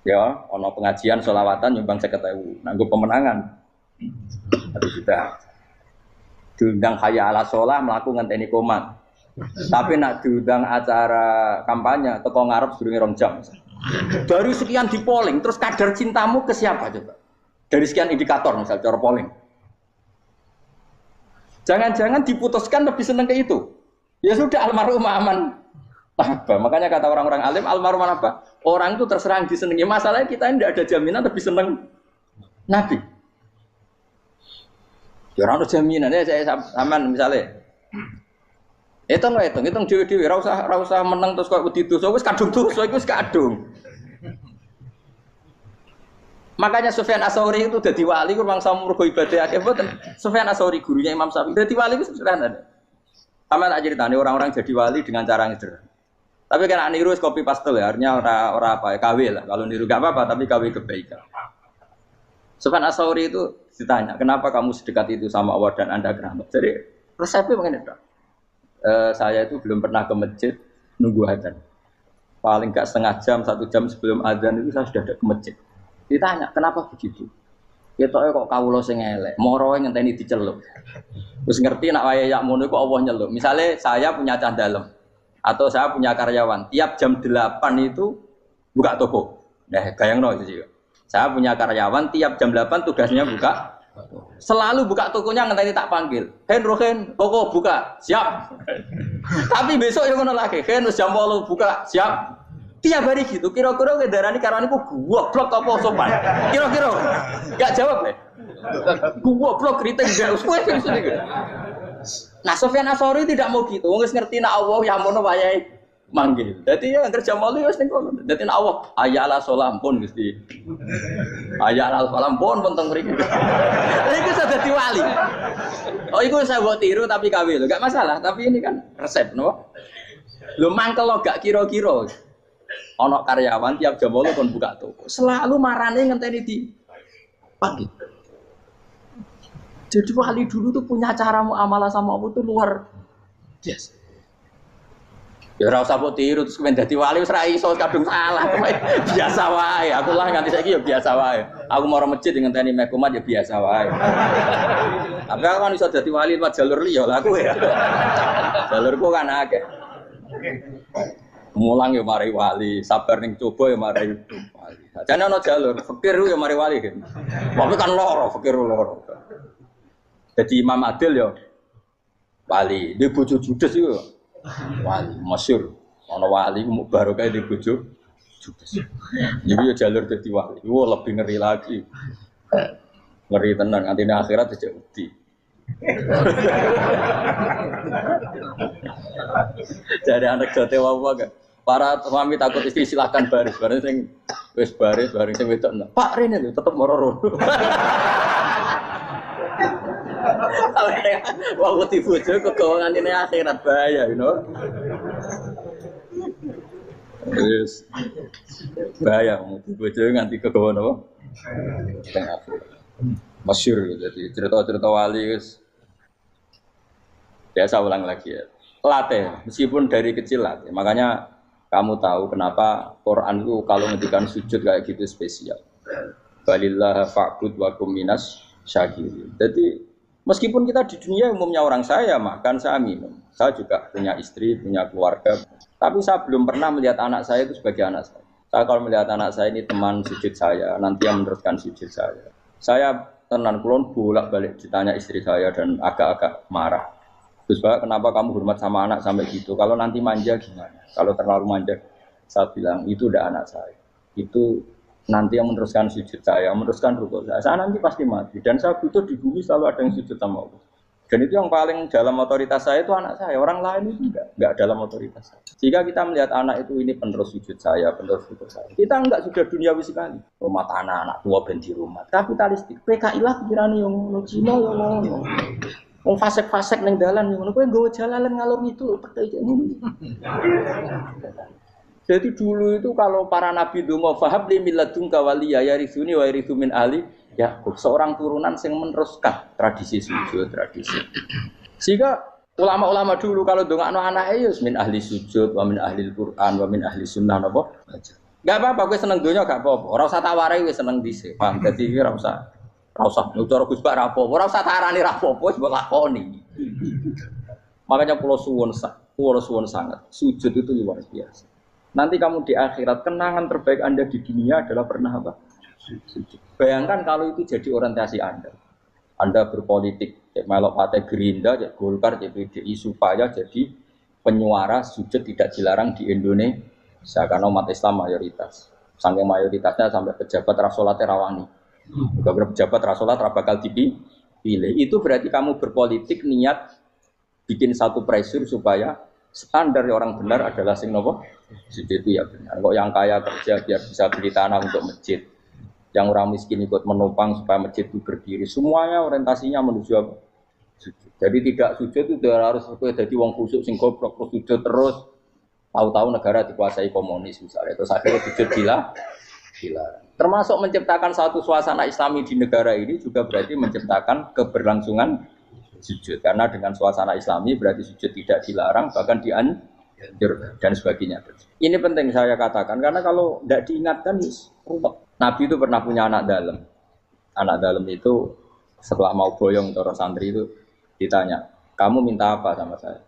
Ya, ono pengajian sholawatan nyumbang 50.000, nanggo pemenangan. Tapi sudah diundang hayya ala sholah mlaku ngenteni komat. Tapi nak diundang acara kampanye teko ngarep sedurunge 2 jam. Dari sekian di polling, terus kadar cintamu ke siapa coba? Dari sekian indikator misal cara polling. Jangan-jangan diputuskan lebih seneng ke itu. Ya sudah almarhum aman. Apa? Makanya kata orang-orang alim almarhum apa? Orang itu terserang disenangi. Masalahnya kita tidak ada jaminan lebih senang Nabi. Ya orang ada jaminan ya saya aman misalnya. Hitung dewi-dewi. Rasa menang terus kau begitu. So wis kadung tuh, so wis kadung. Makanya Sufyan Ats-Tsauri itu jadi wali kurang sama mergo ibadah akeh mboten. Sufyan Ats-Tsauri gurunya Imam Syafi'i. Jadi wali itu sederhana. Sama tak ceritane orang-orang jadi wali dengan cara yang sederhana. Tapi kan niru copy paste ya, artinya orang apa ya, KW lah. Kalau niru gak apa-apa, tapi KW kebaikan. Sufyan Ats-Tsauri itu ditanya, kenapa kamu sedekat itu sama Allah dan Anda keramat? Jadi resepnya begini dok. Saya itu belum pernah ke masjid nunggu adzan. Paling gak setengah jam, 1 jam sebelum adzan itu saya sudah ada ke masjid. Ditanya, kenapa begitu? Ketoknya kok kawula sing elek, moro ngenteni diceluk. Terus ngerti nak wayahe yak ngono kok Allah nyeluk. Misalnya saya punya cah dalem atau saya punya karyawan, tiap jam 8 itu buka toko. Nah, bayangno itu sih. Saya punya karyawan tiap jam 8 tugasnya buka. Selalu buka tokonya ngenteni tak panggil. Rohen, koko buka, siap. Tapi besok ya ngono lagi, wis jam 8 buka, siap. Tiap hari gitu, kira-kira ngedarani karwaniku goblok apa sopan? Kira-kira enggak jawab ya? Goblok kritik enggak usah gitu. Nah, Sufyan Ats-Tsauri tidak mau gitu. Wong wis ngerti nek Allah ya mono wayahe manggil. Dadi ya kerja malu wis ning kono. Dadi nek Allah ayala salam pun Gusti. Ayala salam pun teng mriki. Iku sudah dadi wali. Oh iku saya buat tiru tapi kawe lho, gak masalah. Tapi ini kan resep, no? Lho mangkel lo gak kira-kira. Ono karyawan tiap jam 8 kon buka toko. Selalu marane ngenteni di pagi. Jadi wali dulu tuh punya cara muamalah sama Allah tuh luar biasa. Ya ora usah mbok tiru terus kemen dadi wali wis ra iso kadung salah. Biasa wae. Aku lah nganti saiki ya biasa wae. Aku mau masjid ngenteni mek kumat ya biasa wae. Tapi aku kan iso dadi wali lewat jalur liya lah aku ya. Jalurku kan akeh. Mulang ya mari wali, sabar ning coba ya mari wali. Jane ana jalur fikir ya mari wali kan. Tapi kan loro, fikir loro. Jadi Imam Adil ya wali, di bojo judes iku wali masyhur. Ana wali barokah di bojo judes. Jadi ya jalur dadi wali. Wah lebih ngeri lagi. Ngeri tenan nganti akhirat aja wedi. Jadi anak jote wae gak. Para suami takut istri silakan baris, bareng sing wis baris, bareng sing wedok. Pak Rene lho tetep moro-moro. Wah, wedi bojo kegawangan ini akhirat bahaya, you know. Terus bahaya wedi bojo nganti kegawan apa? Tengah akhirat. Masyhur jadi cerita-cerita wali guys. Biasa ulang lagi ya. Latih, meskipun dari kecil latih. Makanya kamu tahu kenapa Quran itu kalau ngendikan sujud kayak gitu spesial. Balillah fa'bud wa kum minas syakirin. Jadi meskipun kita di dunia umumnya orang saya makan, saya minum. Saya juga punya istri, punya keluarga. Tapi saya belum pernah melihat anak saya itu sebagai anak saya. Saya kalau melihat anak saya ini teman sujud saya, nanti yang meneruskan sujud saya. Saya tenan kulon bolak-balik ditanya istri saya dan agak-agak marah. Terus Pak, kenapa kamu hormat sama anak sampai gitu? Kalau nanti manja gimana? Kalau terlalu manja, saya bilang itu udah anak saya. Itu nanti yang meneruskan sujud saya, meneruskan rukuk saya. Saya nanti pasti mati. Dan saya butuh di bumi selalu ada yang sujud sama Allah. Dan itu yang paling dalam otoritas saya itu anak saya. Orang lain itu enggak dalam otoritas saya. Jika kita melihat anak itu ini penerus sujud saya, penerus rukuk saya. Kita enggak sudah duniawi sekali. Rumah tanah, anak tua ben di rumah. Kapitalistik. PKI lah pikirannya yang ngono Cina yang ngono. Wong fasek-fasek ning dalan ngono kowe nggawa jalalan ngalor itu percaya ngono. Jadi dulu itu kalau para nabi donga fahab li milladunka waliya yarisuni wa yarithu min ahli Yakub, seorang turunan yang meneruskan tradisi sujud, tradisi. Sehingga ulama-ulama dulu kalau dongakno anake ya min ahli sujud wa min ahli Al-Qur'an wa min ahli sunnah napa. Enggak apa-apa kowe seneng donya gak apa-apa. Ora usah tak warai wis seneng dhisik. Paham dadi ora usah cara Gus Bak ra apa, ora usah tarani ra apa, wis mbok lakoni. Makanya kula suwun sangat, sujud itu luar biasa. Nanti kamu di akhirat kenangan terbaik Anda di dunia adalah pernah apa? Sujud. Bayangkan kalau itu jadi orientasi Anda. Anda berpolitik, cek melok partai Gerindra, cek Golkar, cek PDI supaya jadi penyuara sujud tidak dilarang di Indonesia karena umat Islam mayoritas. Saking mayoritasnya sampai pejabat rasolat rawani. Beberapa pejabat rasolat bakal dipilih. Itu berarti kamu berpolitik niat bikin satu pressure supaya standar orang benar adalah sing nopo sujud itu ya benar. Kok yang kaya kerja biar bisa beli tanah untuk masjid, yang orang miskin ikut menopang supaya masjid itu berdiri. Semuanya orientasinya menuju apa? Sujud. Jadi tidak sujud itu harus jadi wong khusyuk sing goblok sujud terus. Tahu-tahu negara dikuasai komunis misalnya. Terus akhirnya sujud dilarang. Termasuk menciptakan satu suasana Islami di negara ini juga berarti menciptakan keberlangsungan sujud. Karena dengan suasana Islami berarti sujud tidak dilarang, bahkan dianjur dan sebagainya. Ini penting saya katakan karena kalau tidak diingatkan ruwet. Nabi itu pernah punya anak dalam. Anak dalam itu setelah mau boyong para santri itu ditanya, kamu minta apa sama saya?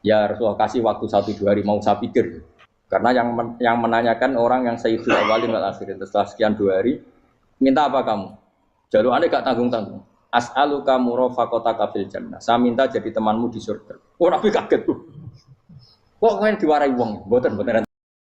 Ya Rasulullah kasih waktu 1-2 hari mau saya pikir. Karena yang menanyakan orang yang sayyidul awalin wal akhirin setelah sekian 2 hari, minta apa kamu? Jaluannya gak tanggung-tanggung. As'aluka murafaqataka fil jannah. Saya minta jadi temanmu di surga. Oh Nabi kaget tuh. Kok kalian diwarai wong? Mboten